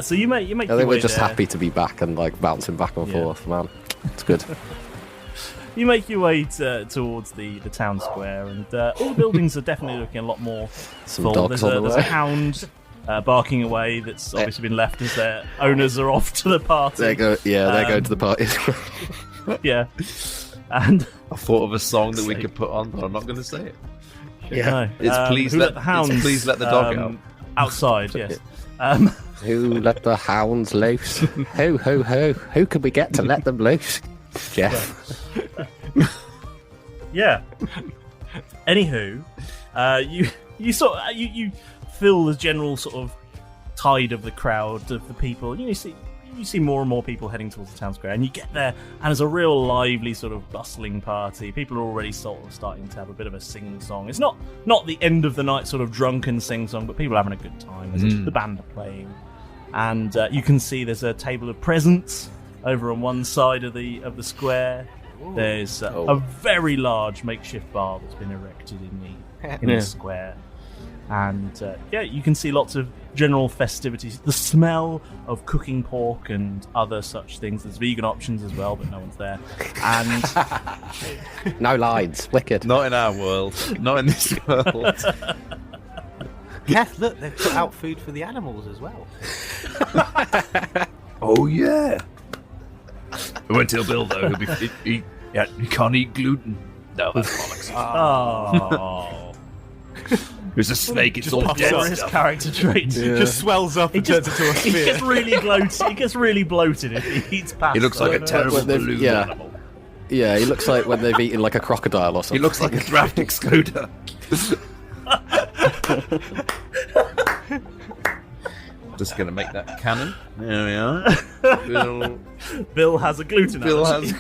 So you make. I think we're just happy to be back and like bouncing back and forth, man. It's good. You make your way towards the town square, and all the buildings are definitely looking a lot more Some full. dogs There's on the a way. hound barking away that's obviously been left as their owners are off to the party. They're going to the party. Yeah. And I thought of a song that we could put on, but I'm not going to say it. Yeah. It's please let the dog out. Outside, yes. Who let the hounds loose? Who can we get to let them loose? Jeff. Yeah. Anywho, you feel the general sort of tide of the crowd of the people. You see more and more people heading towards the town square, and you get there, and there's a real lively sort of bustling party. People are already sort of starting to have a bit of a sing-song. It's not the end of the night sort of drunken sing-song, but people are having a good time. The band are playing, and you can see there's a table of presents over on one side of the square. There's a very large makeshift bar that's been erected in the square, and you can see lots of general festivities. The smell of cooking pork and other such things. There's vegan options as well, but no one's there. And no lines, wicked. Not in our world. Not in this world. Keth, look, they've put out food for the animals as well. Oh yeah. I won't tell Bill though. He can't eat gluten. No, that's bollocks. Oh. There's a snake. It's all dead his stuff. character trait. It just swells up and turns into a He sphere. gets really bloated. He gets really bloated if he eats pasta. He looks like a terrible balloon animal. Yeah, he looks like when they've eaten like a crocodile or something. He looks like a draft excluder. Just going to make that canon. There we are. Bill has a gluten allergy.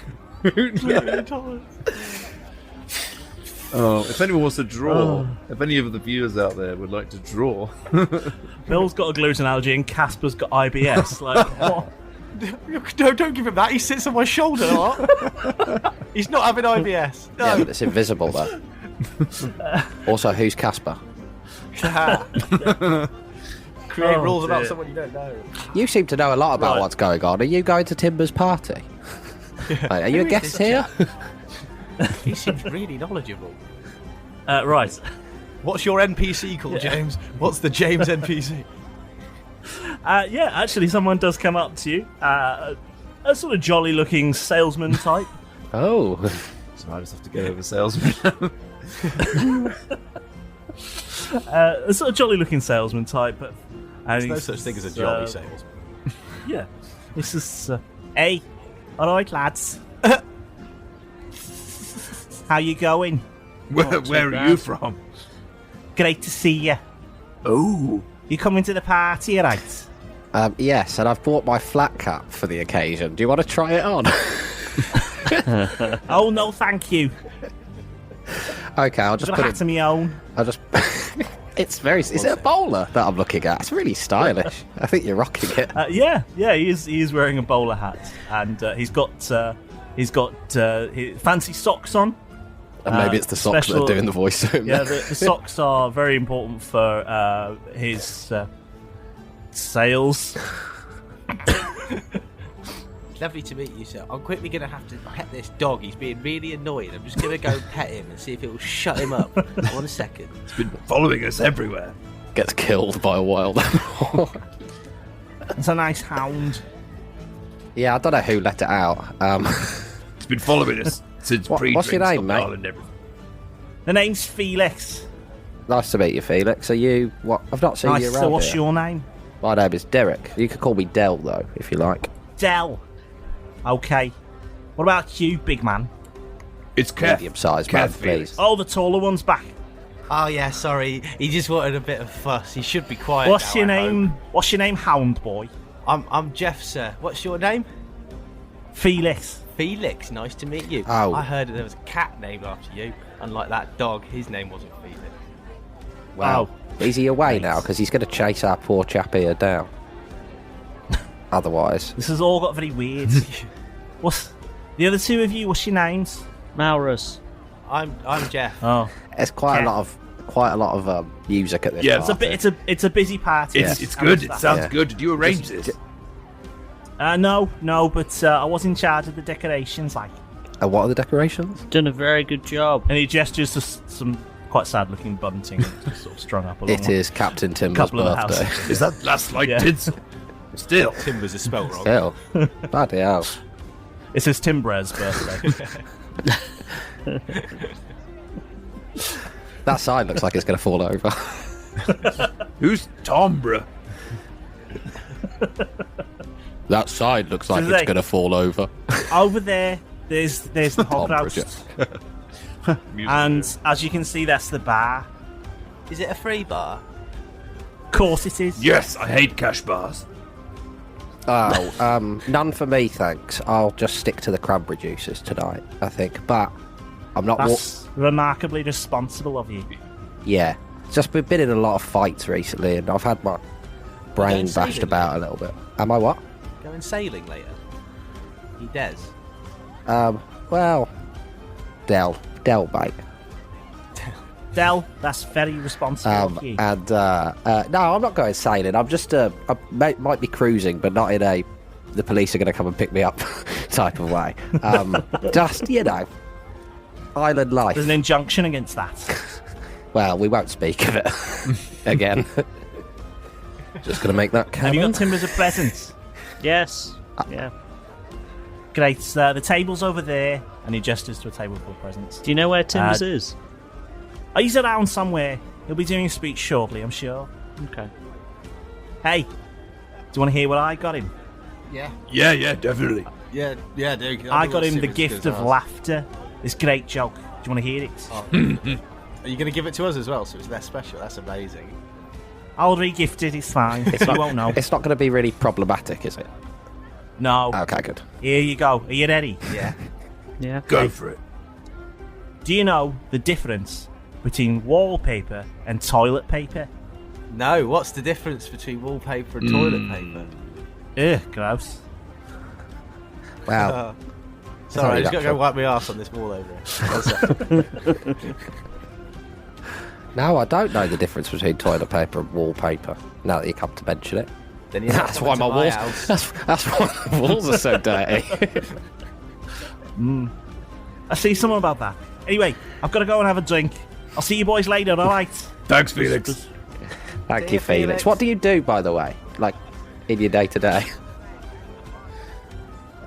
Oh, if anyone wants to draw, if any of the viewers out there would like to draw. Bill's got a gluten allergy and Casper's got IBS. Like, what? No, don't give him that. He sits on my shoulder a lot. He's not having IBS. No. Yeah, but it's invisible though. Also, who's Casper? Create rules about someone you don't know. You seem to know a lot about what's going on. Are you going to Timber's party? Are you a guest here? He seems really knowledgeable. Right. What's your NPC called, James? What's the James NPC? Actually, someone does come up to you. A sort of jolly-looking salesman type. Oh. So I just have to get over salesman. A sort of jolly-looking salesman type. But there's no such thing as a jolly salesman. Yeah. This is... hey. Alright, lads. How you going? Where are you from? Great to see you. Oh. You coming to the party, right? Yes, and I've bought my flat cap for the occasion. Do you want to try it on? Oh, no, thank you. Okay, I'll just put put a hat of my own. I'll just... It's very... Is it a bowler that I'm looking at? It's really stylish. I think you're rocking it. Yeah, he is wearing a bowler hat. And he's got his fancy socks on. And maybe it's the socks that are doing the voice. Yeah, the socks are very important for his sales. Lovely to meet you, sir. I'm quickly going to have to pet this dog. He's being really annoying. I'm just going to go pet him and see if it will shut him up. 1 second. It's been following us everywhere. Gets killed by a wild animal. It's a nice hound. Yeah, I don't know who let it out. It's been following us since What's your name, mate? and everything. The name's Felix. Nice to meet you, Felix. Are you what? I've not seen you around. So what's here. your name? My name is Derek. You can call me Del, though, if you like. Del. Okay. What about you, big man? It's Keth. Medium-sized man, please. Oh, the taller one's back. Oh yeah, sorry. He just wanted a bit of fuss. He should be quiet. What's now, your I name? hope. What's your name, Hound Boy? I'm Jeff, sir. What's your name? Felix. Felix. Nice to meet you. Oh. I heard there was a cat named after you. Unlike that dog, his name wasn't Felix. Wow. Is he away now? Because he's going to chase our poor chap here down. Otherwise. This has all got very weird. What's the other two of you? What's your names? Malrus. I'm Jeff. Oh, It's quite a lot of music at this. yeah. party. It's a busy party. It's good. It sounds good. Did you arrange this? No, but I was in charge of the decorations. Like, What are the decorations? Done a very good job. and he gestures to some quite sad-looking bunting just sort of strung up along. It is Captain Timber's Couple of the birthday. houses. Is that last like Yeah. tinsel? Still. Timbers are spelt wrong. Still. Bloody hell. It's his Timbrer's birthday. That sign looks like it's going to fall over. Who's Tombra? That sign looks like So it's they- going to fall over. Over there, there's the hog Tombra, roast. And as you can see, that's the bar. Is it a free bar? Of course it is. Yes, I hate cash bars. Oh, none for me, thanks. I'll just stick to the cranberry juices tonight, I think. But I'm not... That's remarkably responsible of you. Yeah. It's just we've been in a lot of fights recently, and I've had my brain Going bashed sailing about a little bit. Am I what? Going sailing later. He does. Well... Del, mate. Del, that's very responsible of you. And no, I'm not going sailing. I'm just I might be cruising, but not in a the police are going to come and pick me up type of way. Just island life. There's an injunction against that. Well, we won't speak of it again. Just going to make that canon. Have you got Timbers a present? Yes. Yeah. Great. The table's over there, and he gestures to a table full of presents. Do you know where Timbers is? He's around somewhere. He'll be doing a speech shortly, I'm sure. Okay. Hey, do you want to hear what I got him? Yeah. Yeah, definitely. Yeah, dude. I got him the gift of laughter. This great joke. Do you want to hear it? Oh. Are you going to give it to us as well, so it's less special? That's amazing. I'll re-gift it, it's fine. You won't know. It's not going to be really problematic, is it? No. Okay, good. Here you go. Are you ready? Yeah. Yeah. Go for it. Do you know the difference between wallpaper and toilet paper? No, what's the difference between wallpaper and toilet paper? Ugh, gross. Wow. Sorry, I just got to go wipe my arse on this wall over here. No, I don't know the difference between toilet paper and wallpaper. Now that you come to mention it. Then you're not That's why coming my to walls. house. That's why the walls are so dirty. I see someone about that. Anyway, I've got to go and have a drink. I'll see you boys later, alright? Thanks, Felix. Thank See you, you, Felix. Felix. What do you do, by the way? Like, in your day-to-day?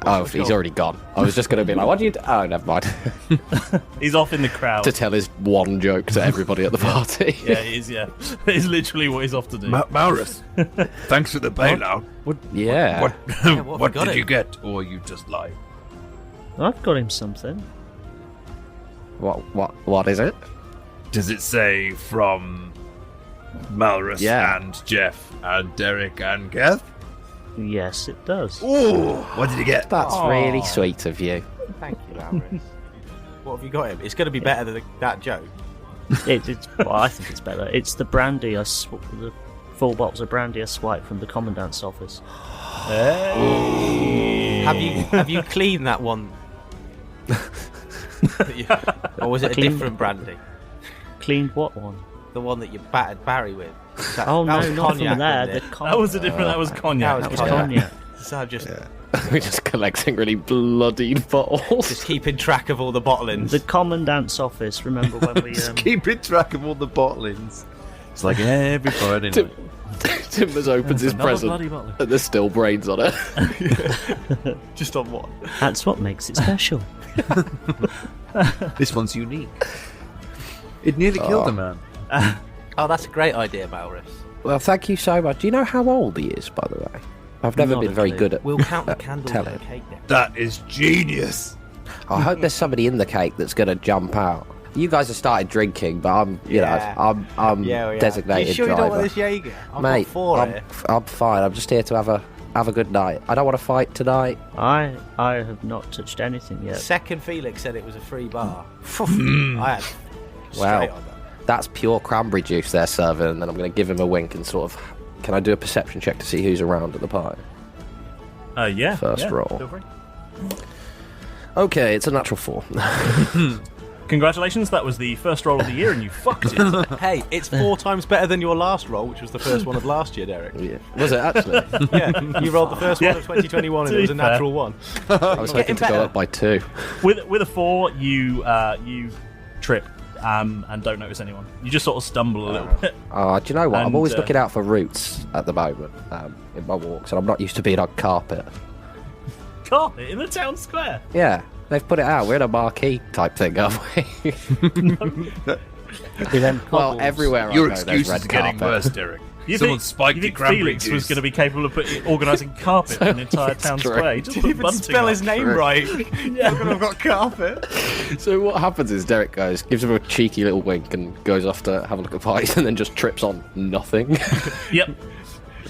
Oh, he's already gone. I was just going to be like, what do you do? Oh, never mind. He's off in the crowd. To tell his one joke to everybody at the party. Yeah, he is, yeah. It's literally what he's off to do. Malrus, thanks for the bailout. Yeah. What did you get? Or you just lie? I've got him something. What is it? Does it say from Malrus Yeah. and Jeff and Derek and Keth? Yes, it does. Ooh, what did you get? That's really sweet of you. Thank you, Malrus. What have you got him? It's going to be better than that joke. Well, I think it's better. It's the brandy. The full bottles of brandy I swiped from the commandant's office. Hey. Have you cleaned that one? Or was it a different brandy? Cleaned what one? The one that you battered Barry with. Oh no, was not from cognac, there. wasn't it? That was a different. That was cognac. That was Cognac. So I'm just We're just collecting really bloodied bottles. just keeping track of all the bottlings. The commandant's office. Remember when we? Keeping track of all the bottlings. It's like every Friday night. Timbers opens his present, and there's still brains on it. Just on what? That's what makes it special. This one's unique. It nearly killed a man. Oh, that's a great idea, Malrus. Well, thank you so much. Do you know how old he is, by the way? I've never been very good at We'll count the candles in the cake now. That is genius. I hope there's somebody in the cake that's going to jump out. You guys have started drinking, but I'm designated You sure driver. you don't want this Jaeger? Mate, I'm fine. I'm just here to have a good night. I don't want to fight tonight. I have not touched anything yet. Second Felix said it was a free bar. I had straight on that. That's pure cranberry juice they're serving, and then I'm going to give him a wink and sort of... Can I do a perception check to see who's around at the party? Yeah. First roll. Feel free. Okay, it's a natural 4. Congratulations, that was the first roll of the year and you fucked it. Hey, it's 4 times better than your last roll, which was the first one of last year, Derek. Yeah. Was it actually? Yeah, you rolled the first one of 2021 and it was a natural 1. I was hoping to go up by 2. With a 4, you trip and don't notice anyone. You just sort of stumble a little bit. Do you know what? I'm always looking out for roots at the moment in my walks, and I'm not used to being on carpet. Carpet in the town square? Yeah, they've put it out. We're in a marquee type thing, aren't we? Well, everywhere Your I go, there's excuses red are getting carpet. worse, Derek. You Someone think, spiked you your think cranberry Felix juice. was going to be capable of organising carpet in an entire town square? He Didn't even spell his name right. Yeah, I'm going to have got carpet. So what happens is Derek gives him a cheeky little wink and goes off to have a look at parties and then just trips on nothing. Yep.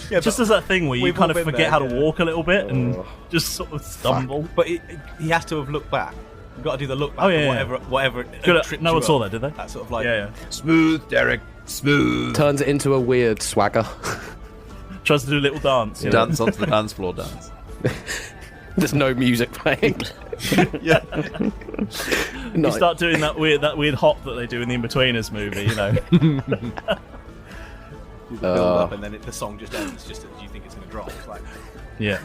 Yeah, just as that thing where you we've kind all of been forget there, how to yeah. walk a little bit and just sort of stumble. But he has to have looked back. You've got to do the look back. Oh, yeah, whatever. Good, no one saw that, did they? That sort of like Smooth, Derek. Smooth. Turns it into a weird swagger. Tries to do a little dance. You know? Dance onto the dance floor dance. There's no music playing. Yeah. You start doing that weird hop that they do in the In-Betweeners movie, you know. You build up and then the song just ends just as you think it's going to drop. It's like... Yeah.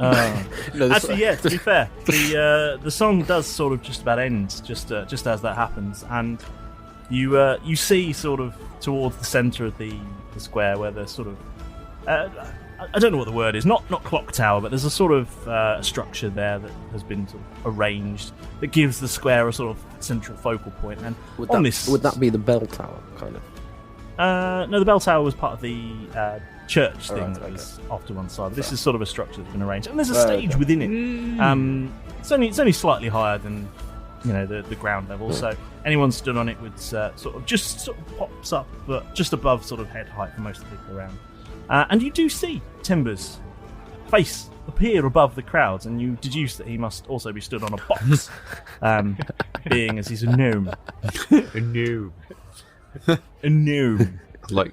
Actually, yeah. To be fair, the song does sort of just about end just as that happens, and you see sort of towards the centre of the square where there's sort of I don't know what the word is, not clock tower, but there's a sort of structure there that has been sort of arranged that gives the square a sort of central focal point. And would that be the bell tower kind of? No, the bell tower was part of the church thing that was off to one side. But this is sort of a structure that's been arranged, and there's a stage within it. It's only slightly higher than the ground level, so anyone stood on it would sort of pops up, but just above sort of head height for most of the people around. And you do see Timber's face appear above the crowds, and you deduce that he must also be stood on a box, being as he's a gnome. A gnome. A gnome. Like,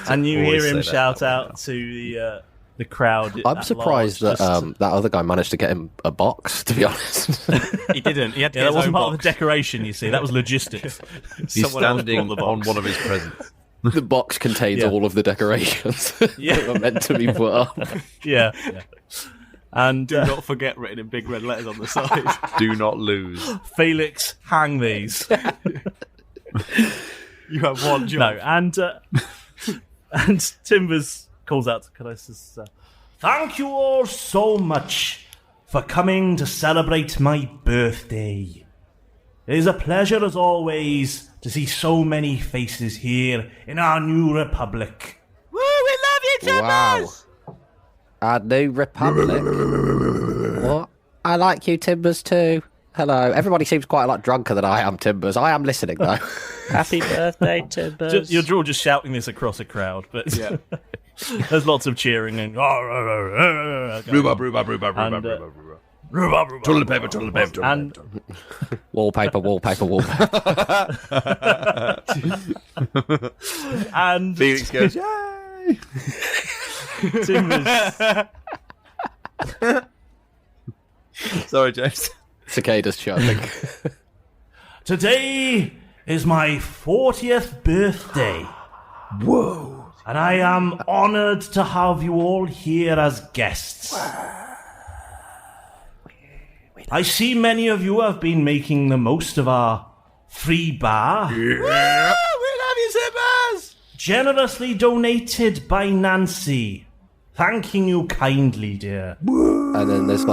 and you hear him shout out to the crowd. I'm surprised that that other guy managed to get him a box, to be honest. He didn't. He had to get that his wasn't own part box. of the decoration, you see. That was logistics. He's standing on one of his presents. The box contains all of the decorations that were meant to be put up. Yeah. And do not forget, written in big red letters on the side. Do not lose. Felix, hang these. You have one job. No, and Timbers calls out to Colossus, "Thank you all so much for coming to celebrate my birthday. It is a pleasure, as always, to see so many faces here in our new republic." Woo, we love you, Timbers! Wow. Our new republic. What? I like you, Timbers, too. Hello. Everybody seems quite a lot drunker than I am, Timbers. I am listening, though. Happy birthday, Timbers. You're all just shouting this across a crowd, but there's lots of cheering and Rhubarb. Toilet paper. And wallpaper. And Felix goes, yay! Timbers. Sorry, James. Cicadas chirping. Today is my 40th birthday. Whoa. And I am honoured to have you all here as guests. I see many of you have been making the most of our free bar. Yeah. We love you, Timbers! generously donated by Nancy. Thanking you kindly, dear. And then there's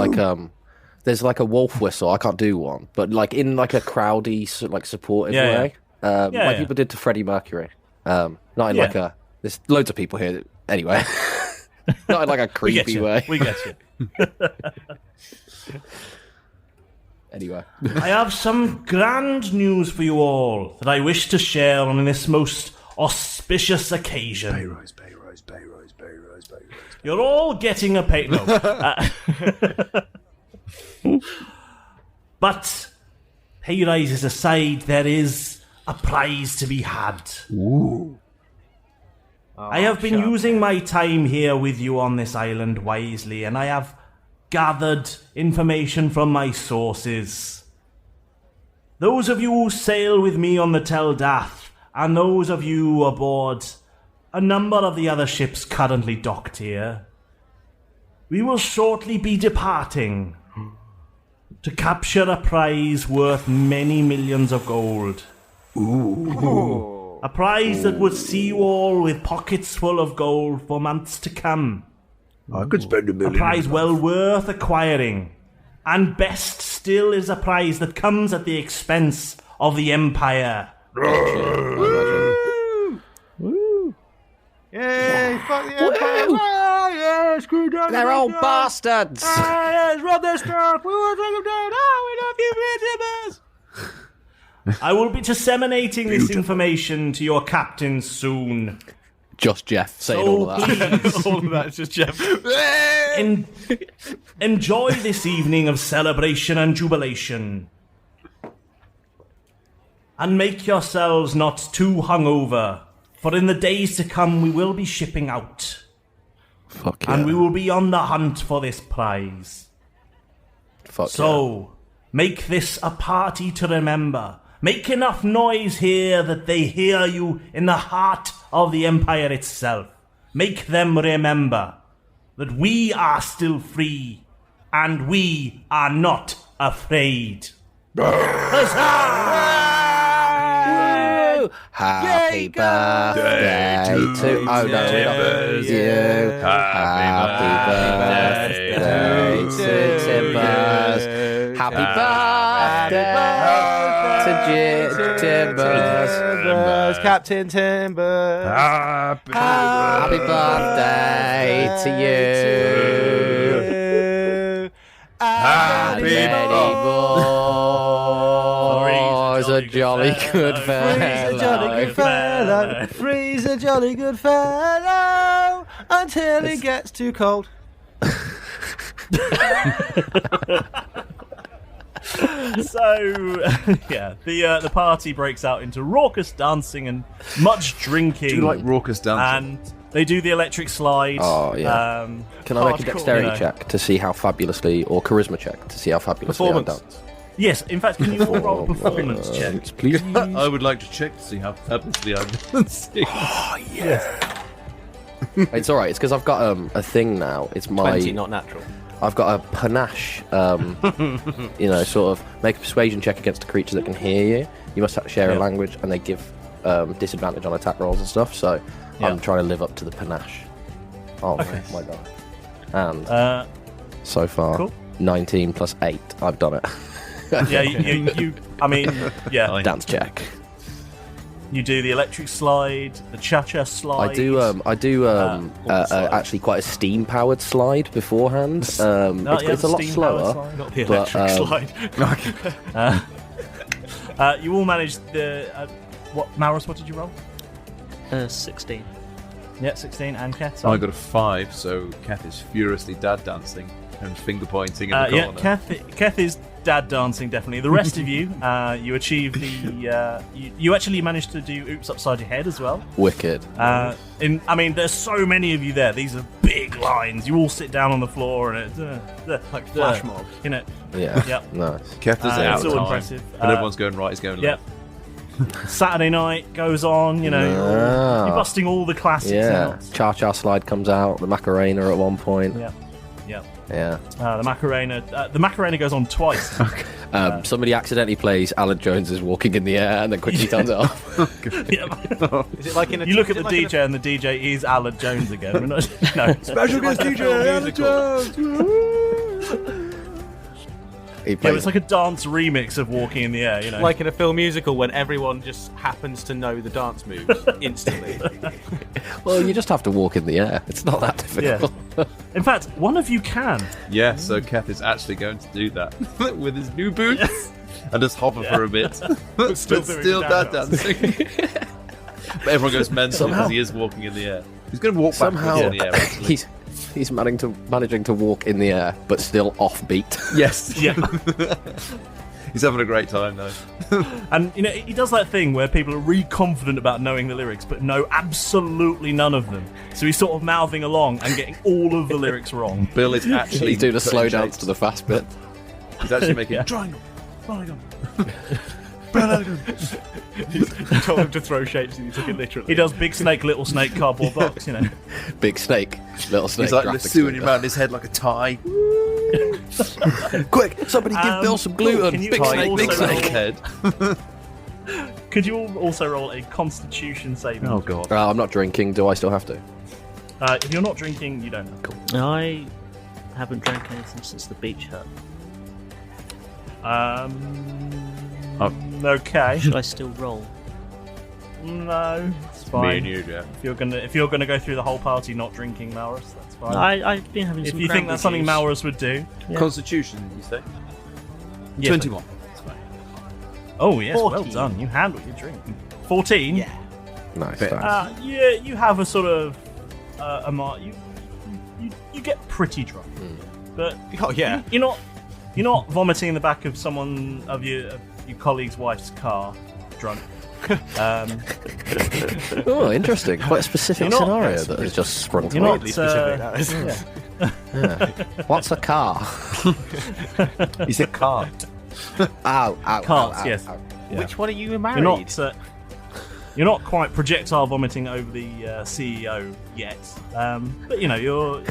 like a wolf whistle. I can't do one, but like in like a crowdy, like supportive way, like people did to Freddie Mercury. Not in like a. There's loads of people here. Anyway, not in like a creepy way. We get you. Anyway, I have some grand news for you all that I wish to share on this most auspicious occasion. Pay rise. You're all getting a pay. No. But pay rises aside, there is a prize to be had. Ooh. I have been using my time here with you on this island wisely, and I have gathered information from my sources. Those of you who sail with me on the Dath, and those of you aboard a number of the other ships currently docked here, we will shortly be departing to capture a prize worth many millions of gold. Ooh. A prize that would see you all with pockets full of gold for months to come. I could spend $1 million. A prize well worth acquiring. And best still is a prize that comes at the expense of the Empire. Yay, fuck the Empire! Yeah, screw down. They're all bastards. Yes, rub their stuff. We want to take them down. We love you, YouTubers. I will be disseminating this information to your captains soon. Just Jeff saying all of that. All of that is just Jeff. Enjoy this evening of celebration and jubilation. And make yourselves not too hungover, for in the days to come we will be shipping out. Fuck yeah. And we will be on the hunt for this prize. So, make this a party to remember. Make enough noise here that they hear you in the heart of the Empire itself. Make them remember that we are still free, and we are not afraid. Huzzah! Happy birthday to you. Happy birthday to Timbers. Happy birthday to Timbers. Captain Timbers. Happy birthday to you. Happy many more. A jolly good fellow. Freeze a jolly good fellow. Freeze a jolly good fellow until it gets too cold. So, yeah, the party breaks out into raucous dancing and much drinking. Do you like raucous dancing? And they do the electric slide. Oh, yeah. Can I make a dexterity check to see how fabulously, or charisma check to see how fabulously I dance? Yes, in fact, can you all roll a performance check? Please. I would like to check to see how fabulously I'm dancing. Oh, yeah. It's alright, it's because I've got a thing now. It's my 20, not natural. I've got a panache, sort of make a persuasion check against a creature that can hear you. You must share a language, and they give disadvantage on attack rolls and stuff, so I'm trying to live up to the panache. Oh, my God. And so far, 19 plus 8, I've done it. Yeah, you Dance check. You do the electric slide, the cha-cha slide. I do actually quite a steam-powered slide beforehand. It's a lot slower. Not the electric slide. You all managed the... Malrus, what did you roll? 16. Yeah, 16. And Keth? I got a 5, so Keth is furiously dad dancing and finger pointing in the corner. Yeah, Keth is dad dancing, definitely. The rest of you, you achieved the... you actually managed to do Oops Upside Your Head as well. Wicked. There's so many of you there. These are big lines. You all sit down on the floor and it's... like flash mob. You know. Yeah. Yep. Nice. Keth is out it's of all time. impressive. And everyone's going right, he's going left. Saturday night goes on, you're busting all the classics out. Cha-cha slide comes out, the Macarena at one point. Yeah. Yeah. The Macarena goes on twice. Somebody accidentally plays Alan Jones's "Walking in the Air" and then quickly turns it off. Is it like in a? You look at the DJ and the DJ is Alan Jones again. No, special guest DJ Alan Jones. It's like a dance remix of "Walking in the Air." You know, like in a film musical when everyone just happens to know the dance moves instantly. Well, you just have to walk in the air. It's not that difficult. Yeah. In fact, one of you can. Yeah, so Keth is actually going to do that with his new boots and just hover for a bit, but still dancing. But everyone goes mental because he is walking in the air. He's going to walk backwards in the air. Actually. He's managing to walk in the air, but still offbeat. Yes. Yeah. He's having a great time though. And you know, he does that thing where people are really confident about knowing the lyrics, but know absolutely none of them. So he's sort of mouthing along and getting all of the lyrics wrong. Bill is actually he's doing a slow dance to the fast bit. He's actually making triangle. You told him to throw shapes and you took it literally. He does big snake, little snake, cardboard box, you know. Big snake, little snake. He's like lassoing around his head like a tie. Quick, somebody give Bill some gluten. Big snake head. Could you also roll a Constitution saving? Oh god. I'm not drinking. Do I still have to? If you're not drinking, you don't. Cool. I haven't drank anything since the beach hut. Okay. Should I still roll? No, it's fine. Me and you, Jeff. If you're gonna go through the whole party not drinking Malrus, that's fine. I've been having some. If you think that's something Malrus would do, Constitution, you say? Yes, 21. That's fine. Oh yes, 14. well done. You handle your drink. 14. Yeah. Nice. Yeah, you have a sort of you get pretty drunk, but you're not vomiting in the back of someone of your colleague's wife's car, drunk. Oh, interesting. Quite a specific scenario that has just sprung to mind. What's a car? He said cart. Ow, Carts, yes. Yeah. Which one are you married? You're not quite projectile vomiting over the CEO yet, but you know you're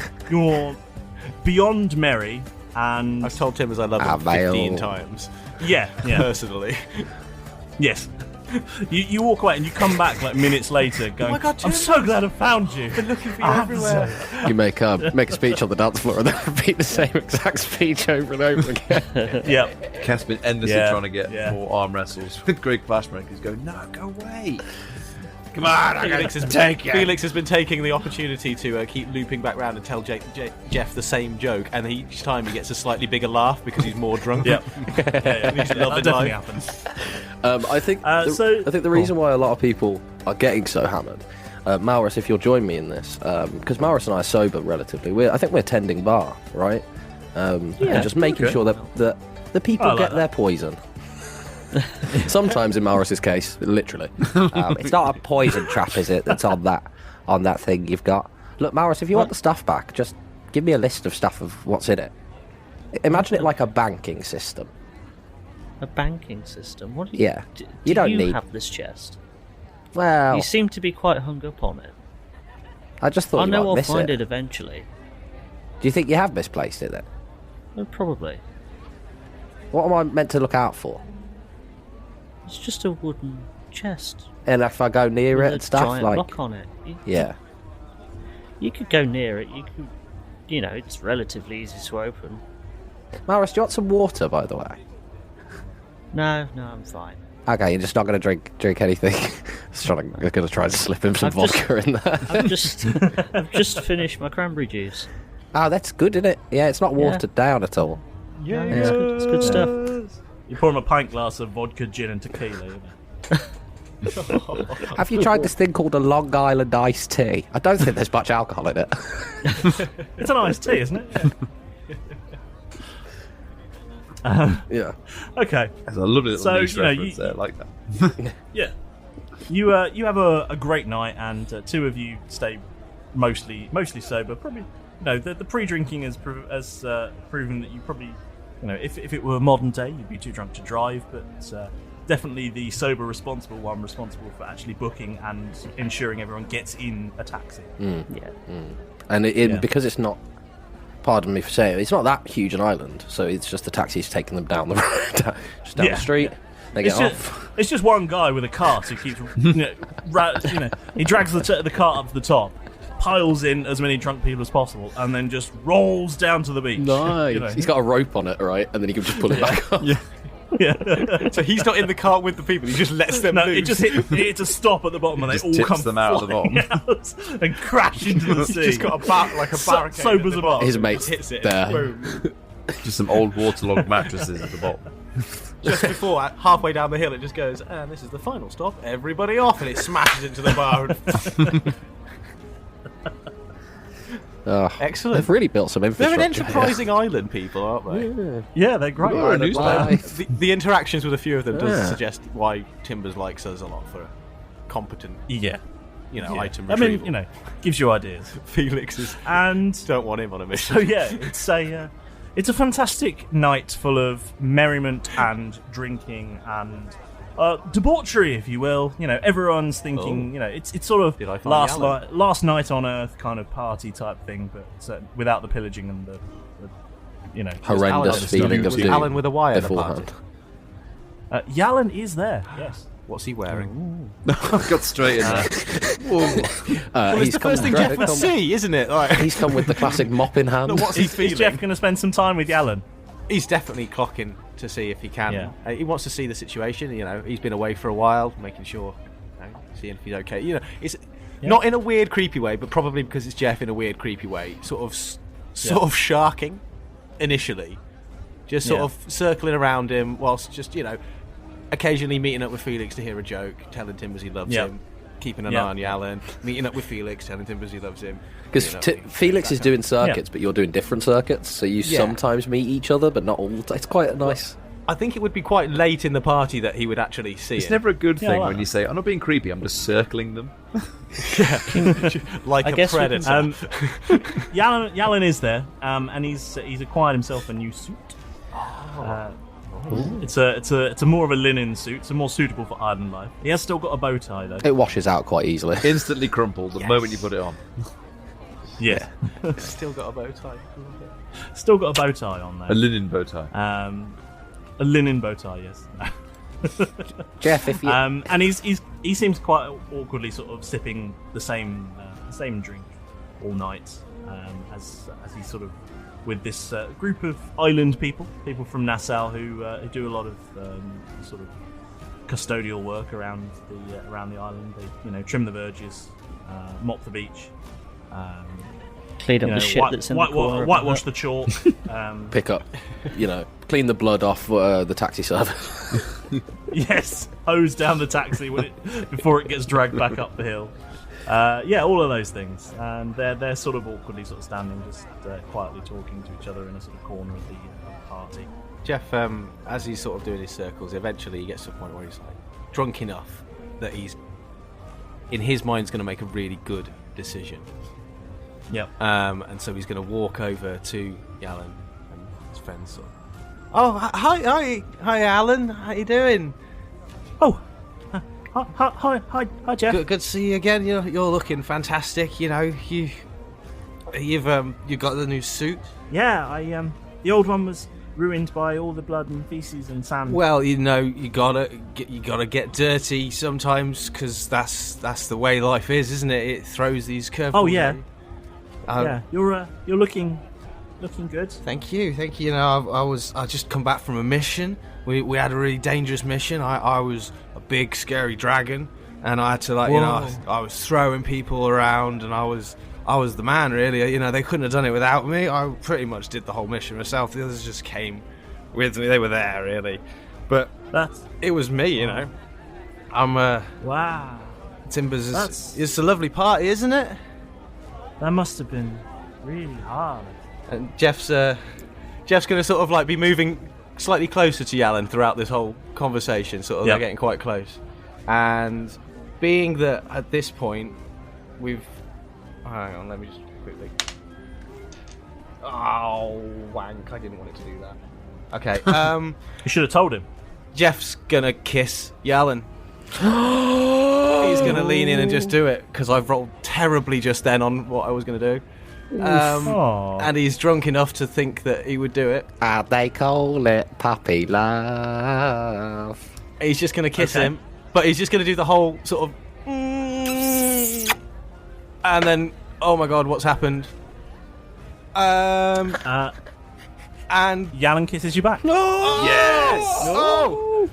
beyond merry. And I've told Tim as I love him 15 times. Yeah. Personally. Yes. You walk away and you come back like minutes later going, oh my God, Tim, I'm so glad I found you. I've been looking for you everywhere. You make a speech on the dance floor and then repeat the same exact speech over and over again. Yeah. Keth's been endlessly trying to get more arm wrestles with Greg Flashman. He's going, no, go away. Come on, Felix has been taking the opportunity to keep looping back round and tell Jeff the same joke, and each time he gets a slightly bigger laugh because he's more drunk. That definitely happens. I think the reason why a lot of people are getting so hammered, Malrus, if you'll join me in this, because Malrus and I are sober relatively. I think we're tending bar, right? And just making sure that the people get their poison. Sometimes in Malrus's case, literally. It's not a poison trap, is it? That's on that thing you've got. Look, Malrus, if you want the stuff back, just give me a list of stuff of what's in it. Imagine it like a banking system. A banking system? What do you? Yeah. You don't need. Have this chest? Well, you seem to be quite hung up on it. I just thought I know I'll find it eventually. Do you think you have misplaced it then? Well, probably. What am I meant to look out for? It's just a wooden chest. And if I go near it and stuff, giant like lock on it. You could go near it. You could, it's relatively easy to open. Malrus, do you want some water, by the way? No, I'm fine. Okay, you're just not going to drink anything. I'm going to try and slip him some vodka in there. I've just finished my cranberry juice. Oh, that's good, isn't it? Yeah, it's not watered down at all. Yeah, it's good stuff. You pour him a pint glass of vodka, gin, and tequila. Have you tried this thing called a Long Island iced tea? I don't think there's much alcohol in it. It's an iced tea, isn't it? Yeah. Okay. That's a lovely little niche reference there, like that. Yeah. You have a great night, and two of you stay mostly sober. Probably, the pre-drinking has proven that you probably, if it were modern day, you'd be too drunk to drive, but definitely the sober, responsible one, responsible for actually booking and ensuring everyone gets in a taxi. And because it's not pardon me for saying it, it's not that huge an island, so it's just the taxi's taking them down the road, just down the street. They get off. It's just one guy with a cart who keeps, he drags the cart up to the top, piles in as many drunk people as possible, and then just rolls down to the beach. Nice. He's got a rope on it, right? And then he can just pull it back up. Yeah. So he's not in the cart with the people. He just lets them loose. It just hits a stop at the bottom, and they all tips come them out of the bottom out and crash into the sea. He's just got a barricade. Sobers them up. His mate's hits it. there. Boom. Just some old waterlogged mattresses at the bottom. Just before, halfway down the hill, it just goes, and this is the final stop. Everybody off, and it smashes into the bar. Excellent. They've really built some infrastructure. They're an enterprising island, people, aren't they? Yeah, they're great. The interactions with a few of them does suggest why Timbers likes us a lot for a competent, item retrieval. Gives you ideas. Felix is and don't want him on a mission. So yeah, it's a fantastic night full of merriment and drinking and debauchery, if you will. Everyone's thinking. It's sort of last night on Earth kind of party type thing, but without the pillaging and the horrendous feeling of doom. Alan with a wire beforehand. Yalan is there. Yes. What's he wearing? Got straight in there. It's the first thing Jeff would see, isn't it? He's come with the classic mop in hand. What's he feeling? Is Jeff going to spend some time with Yalan? He's definitely clocking to see if he can. Yeah. He wants to see the situation. He's been away for a while, making sure, seeing if he's okay. It's not in a weird, creepy way, but probably because it's Jeff in a weird, creepy way. Sort of sharking initially, just sort of circling around him whilst just occasionally meeting up with Felix to hear a joke, telling Timbers he loves him, keeping an eye on Yalan, meeting up with Felix, telling Timbers he loves him. Because Felix is doing circuits, but you're doing different circuits, so you sometimes meet each other, but not all the time. It's quite nice. I think it would be quite late in the party that he would actually see It's it. never a good thing when you say, I'm not being creepy, I'm just circling them. Like a predator. Yalan is there, and he's acquired himself a new suit. It's a more of a linen suit, so more suitable for island life. He has still got a bow tie though. It washes out quite easily. Instantly crumpled the moment you put it on. Yeah. Still got a bow tie. Still got a bow tie on there. A linen bow tie. A linen bow tie, yes. Jeff, if you and he seems quite awkwardly sort of sipping the same drink all night, as he's sort of with this group of island people from Nassau who do a lot of sort of custodial work around the island. They trim the verges, mop the beach, clean up the shit that's in the corner. Whitewash the chalk, pick up, clean the blood off the taxi service. Yes, hose down the taxi before it gets dragged back up the hill. All of those things, and they're sort of awkwardly sort of standing, just quietly talking to each other in a sort of corner of the party. Jeff, as he's sort of doing his circles, eventually he gets to a point where he's like drunk enough that he's, in his mind, is going to make a really good decision. Yep. And so he's going to walk over to Yalan and his friends. Sort of, oh, hi, Alan. How you doing? Oh. Hi, Jeff. Good to see you again. You're looking fantastic. You've got the new suit. Yeah, the old one was ruined by all the blood and feces and sand. Well, you gotta get dirty sometimes, because that's the way life is, isn't it? It throws these curveballs. Oh yeah. You're looking good. Thank you. I just come back from a mission. We had a really dangerous mission. I was a big scary dragon, and I had to I was throwing people around, and I was the man, really. They couldn't have done it without me. I pretty much did the whole mission myself. The others just came with me. They were there, really, but it was me. I'm wow. Timbers it's a lovely party, isn't it? That must have been really hard. And Jeff's gonna sort of be moving slightly closer to Yalan throughout this whole conversation, they're getting quite close. And being that at this point hang on, let me just quickly. Oh, wank, I didn't want it to do that. Okay, you should have told him. Jeff's gonna kiss Yalan. He's gonna lean in and just do it, because I've rolled terribly just then on what I was gonna do. And he's drunk enough to think that he would do it. And they call it puppy love. He's just going to kiss him, but he's just going to do the whole sort of... and then, oh my god, what's happened? And Yalan kisses you back. No! Yes! Oh!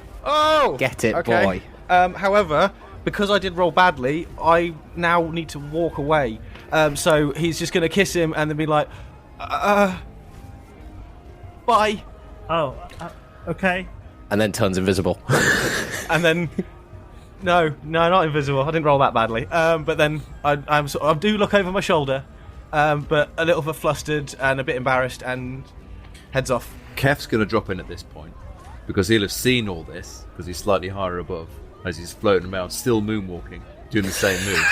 Get it, boy. However, because I did roll badly, I now need to walk away. So he's just going to kiss him and then be like, bye. Oh, okay. And then turns invisible. And then, no, not invisible. I didn't roll that badly. But then I do look over my shoulder, but a little bit flustered and a bit embarrassed, and heads off. Keth's going to drop in at this point because he'll have seen all this because he's slightly higher above as he's floating around, still moonwalking, doing the same moves.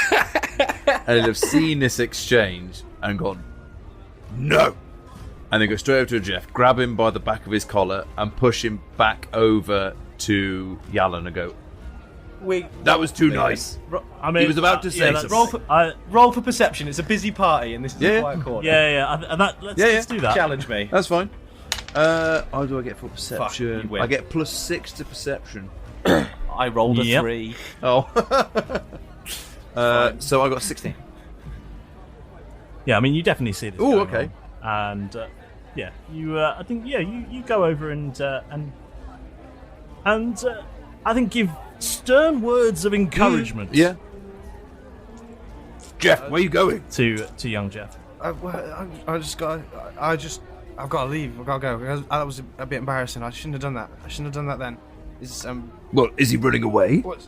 And he'll have seen this exchange and gone, no! And then go straight over to Jeff, grab him by the back of his collar and push him back over to Yalan and go, that was too nice. I mean, he was about to say something. Roll for perception. It's a busy party and this is a quiet corner. Let's do that. Challenge me. That's fine. How do I get for perception? Fuck, you win. I get +6 to perception. I rolled a 3. Oh. So I got 16. Yeah, I mean, you definitely see this. Oh, okay. On. And I think you go over and I think give stern words of encouragement. Yeah. Jeff, where are you going? To young Jeff. I've got to leave. I've got to go. That was a bit embarrassing. I shouldn't have done that. then. Well, is he running away? What?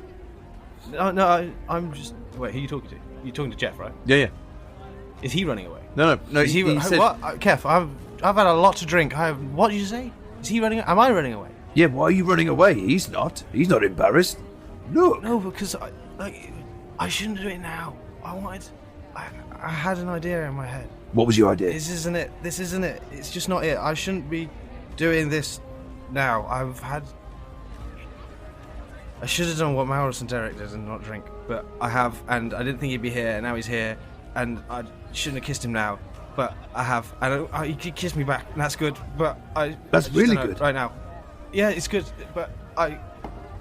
No, I'm just... Wait, who are you talking to? You're talking to Jeff, right? Yeah. Is he running away? No. Is he said... What? Keth, I've had a lot to drink. What did you say? Is he running... Am I running away? Yeah, why are you running away? He's not. He's not embarrassed. Look. No, because I shouldn't do it now. I had an idea in my head. What was your idea? This isn't it. It's just not it. I shouldn't be doing this now. I should have done what Malrus and Derek did and not drink, but I have, and I didn't think he'd be here, and now he's here, and I shouldn't have kissed him now, but I have, and he kissed me back, and that's good, but That's really good. Right now. Yeah, it's good, but I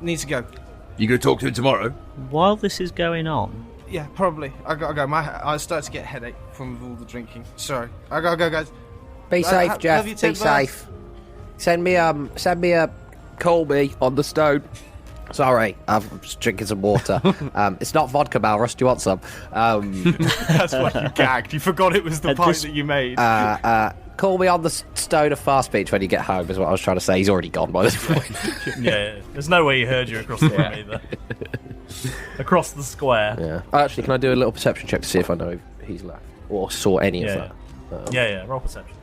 need to go. You gonna talk to him tomorrow? While this is going on... Yeah, probably. I gotta go. I start to get a headache from all the drinking. Sorry. I gotta go, guys. Be safe, Jeff. Be safe. Send me call me on the stone. Sorry, I'm just drinking some water. It's not vodka, Malrus. Do you want some? That's why you gagged. You forgot it was the pint that you made. Call me on the stone of fast speech when you get home, is what I was trying to say. He's already gone by this point. Yeah, there's no way he heard you across the room either. Across the square. Yeah. Actually, can I do a little perception check to see if I know if he's left or saw any of that? Roll perception.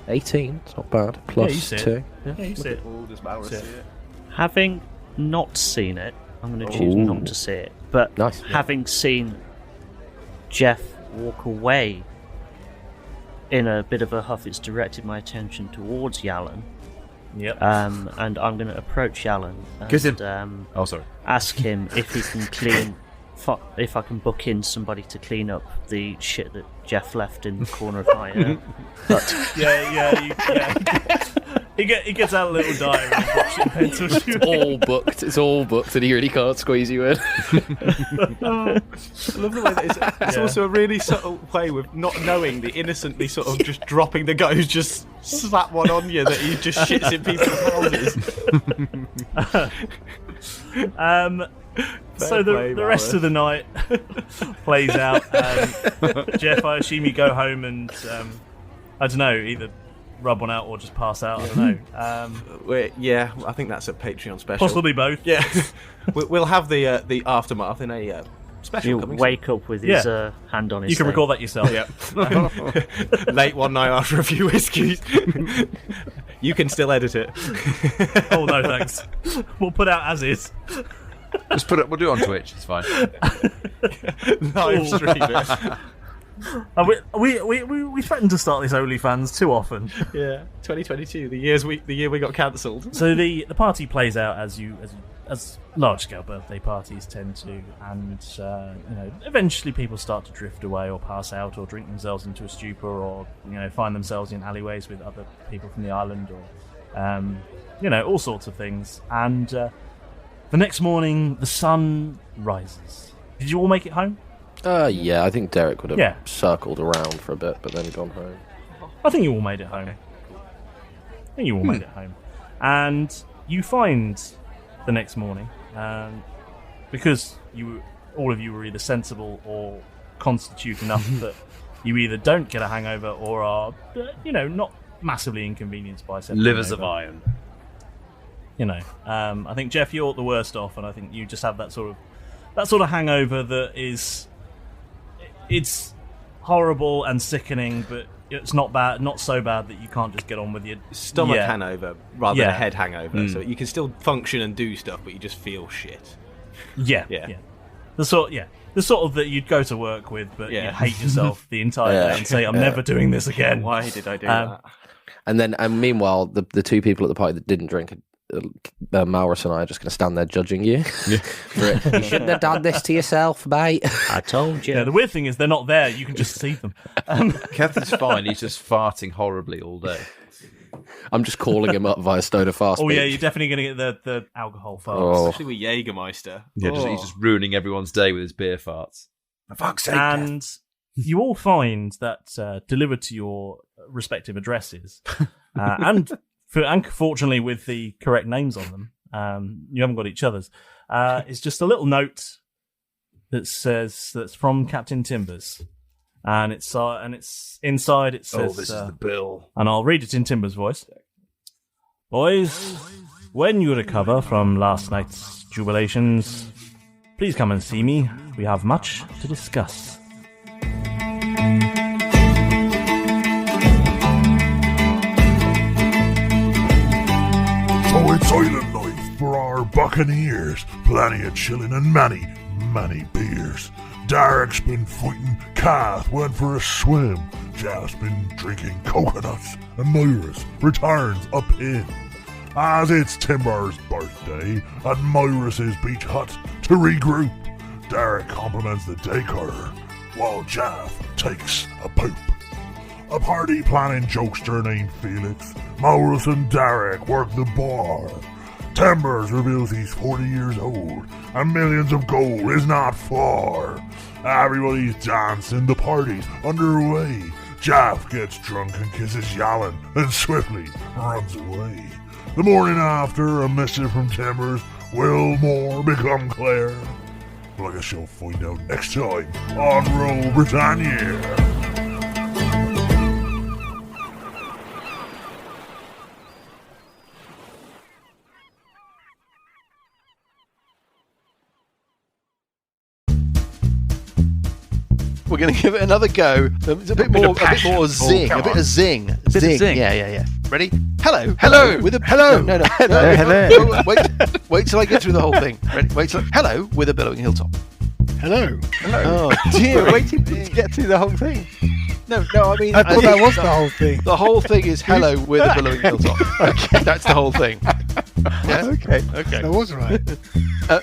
18, it's not bad. Plus 2. Yeah, you see it. Does Malrus see it? Having not seen it, I'm going to choose not to see it. But having seen Jeff walk away in a bit of a huff, it's directed my attention towards Yalan. Yep. And I'm going to approach Yalan and kiss him. Ask him if he can clean... if I can book in somebody to clean up the shit that Jeff left in the corner of my hut. He gets out a little diary and books in pencil. It's all booked and he really can't squeeze you in. I love the way that it's also a really subtle way with not knowing the innocently sort of just dropping the guy who's just slap one on you that he just shits in people's houses. So the rest of the night plays out. Jeff, I assume you go home and I don't know, either rub one out or just pass out. I don't know. Yeah, I think that's a Patreon special. Possibly both. Yeah, we'll have the aftermath in a special. You'll wake up with his hand on his. You can record that yourself. Yeah. Late one night after a few whiskeys. You can still edit it. Oh no, thanks. We'll put out as is. Just put it. We'll do it on Twitch. It's fine. Live stream it. We threatened to start this OnlyFans too often. Yeah, 2022, the year we got cancelled. So the party plays out as you as large-scale birthday parties tend to, and eventually people start to drift away or pass out or drink themselves into a stupor or find themselves in alleyways with other people from the island or all sorts of things. And the next morning, the sun rises. Did you all make it home? Yeah, I think Derek would have circled around for a bit, but then gone home. I think you all made it home. And you find the next morning, because all of you were either sensible or constitute enough that you either don't get a hangover or are, not massively inconvenienced by something. Livers of iron. I think Jeff, you're the worst off, and I think you just have that sort of hangover that is, it's horrible and sickening, but it's not so bad that you can't just get on with your stomach hangover rather than a head hangover. So you can still function and do stuff, but you just feel shit. Yeah. The sort of that you'd go to work with, but you hate yourself the entire day and say, "I'm never doing this again." Why did I do that? And meanwhile, the two people at the party that didn't drink, Malrus and I are just going to stand there judging you. For it. You shouldn't have done this to yourself, mate. I told you. Yeah, the weird thing is they're not there. You can just see them. Keth is fine. He's just farting horribly all day. I'm just calling him up via Stoner Fast. Oh yeah, you're definitely going to get the alcohol farts. Especially with Jägermeister. Yeah, he's just ruining everyone's day with his beer farts. For fuck's sake, and you all find that delivered to your respective addresses, and fortunately with the correct names on them, you haven't got each other's. It's just a little note that says that's from Captain Timbers, and it's inside. It says, "Oh, this is the bill," and I'll read it in Timbers' voice. Boys, when you recover from last night's jubilations, please come and see me. We have much to discuss. So it's island life for our buccaneers. Plenty of chilling and many, many beers. Derek's been fighting, Keth went for a swim. Jeff's been drinking coconuts, and Malrus returns a pin. As it's Timber's birthday at Malrus's beach hut to regroup, Derek compliments the decor, while Jeff takes a poop. A party planning jokester named Felix, Malrus and Derek work the bar. Timbers reveals he's 40 years old, and millions of gold is not far. Everybody's dancing, the party's underway. Jeff gets drunk and kisses Yalin, and swiftly runs away. The morning after, a missive from Timbers, will more become clear? Well, I guess you'll find out next time on Roll Britannia. We're going to give it another go. It's a bit more zing. A bit of zing. Zing. Yeah. Ready? Hello. With a hello. No. Hello. Wait till I get through the whole thing. Ready? Hello with a billowing hilltop. Hello. Oh dear. Waiting to get through the whole thing. No. I mean, I thought that was the whole thing. The whole thing is hello with a billowing hilltop. Okay, that's the whole thing. Yeah? Okay. That was right.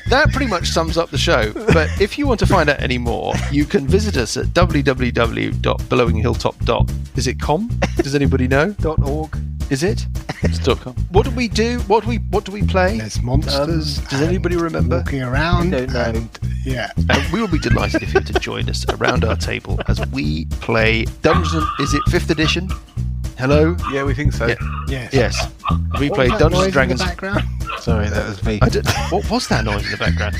That pretty much sums up the show. But if you want to find out any more, you can visit us at www.billowinghilltop. Is it com? Does anybody know? .org. Is it? It's .com. What do we do? What do we play? There's monsters. Does anybody remember? Walking around. I don't know. And, yeah. We will be delighted if you were to join us around our table as we play Dungeons. Is it 5th edition? Hello? Yeah, we think so. Yeah. Yes. We play Dungeons and Dragons. In the background? Sorry, that was me. What was that noise in the background?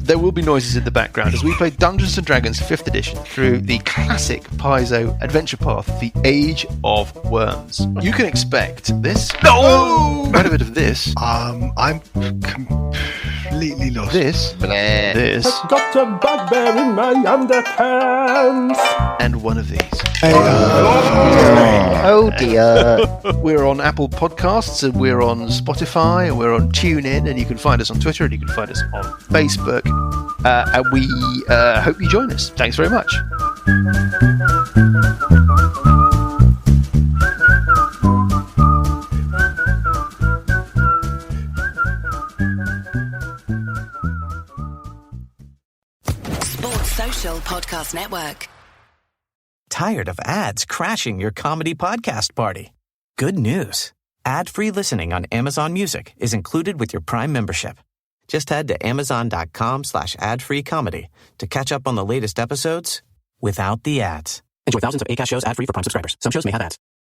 There will be noises in the background as we play Dungeons and Dragons 5th edition through the classic Paizo adventure path, The Age of Worms. You can expect this. No! Quite a bit of this. I'm completely lost. This. This. I've got a bugbear in my underpants. And one of these. Oh dear. We're on Apple Podcasts, and we're on Spotify, and we're on TuneIn, and you can find us on Twitter, and you can find us on Facebook. And we hope you join us. Thanks very much. Unofficial Podcast Network. Tired of ads crashing your comedy podcast party? Good news. Ad-free listening on Amazon Music is included with your Prime membership. Just head to amazon.com/ad-free comedy to catch up on the latest episodes without the ads. Enjoy thousands of Acast shows ad-free for Prime subscribers. Some shows may have ads.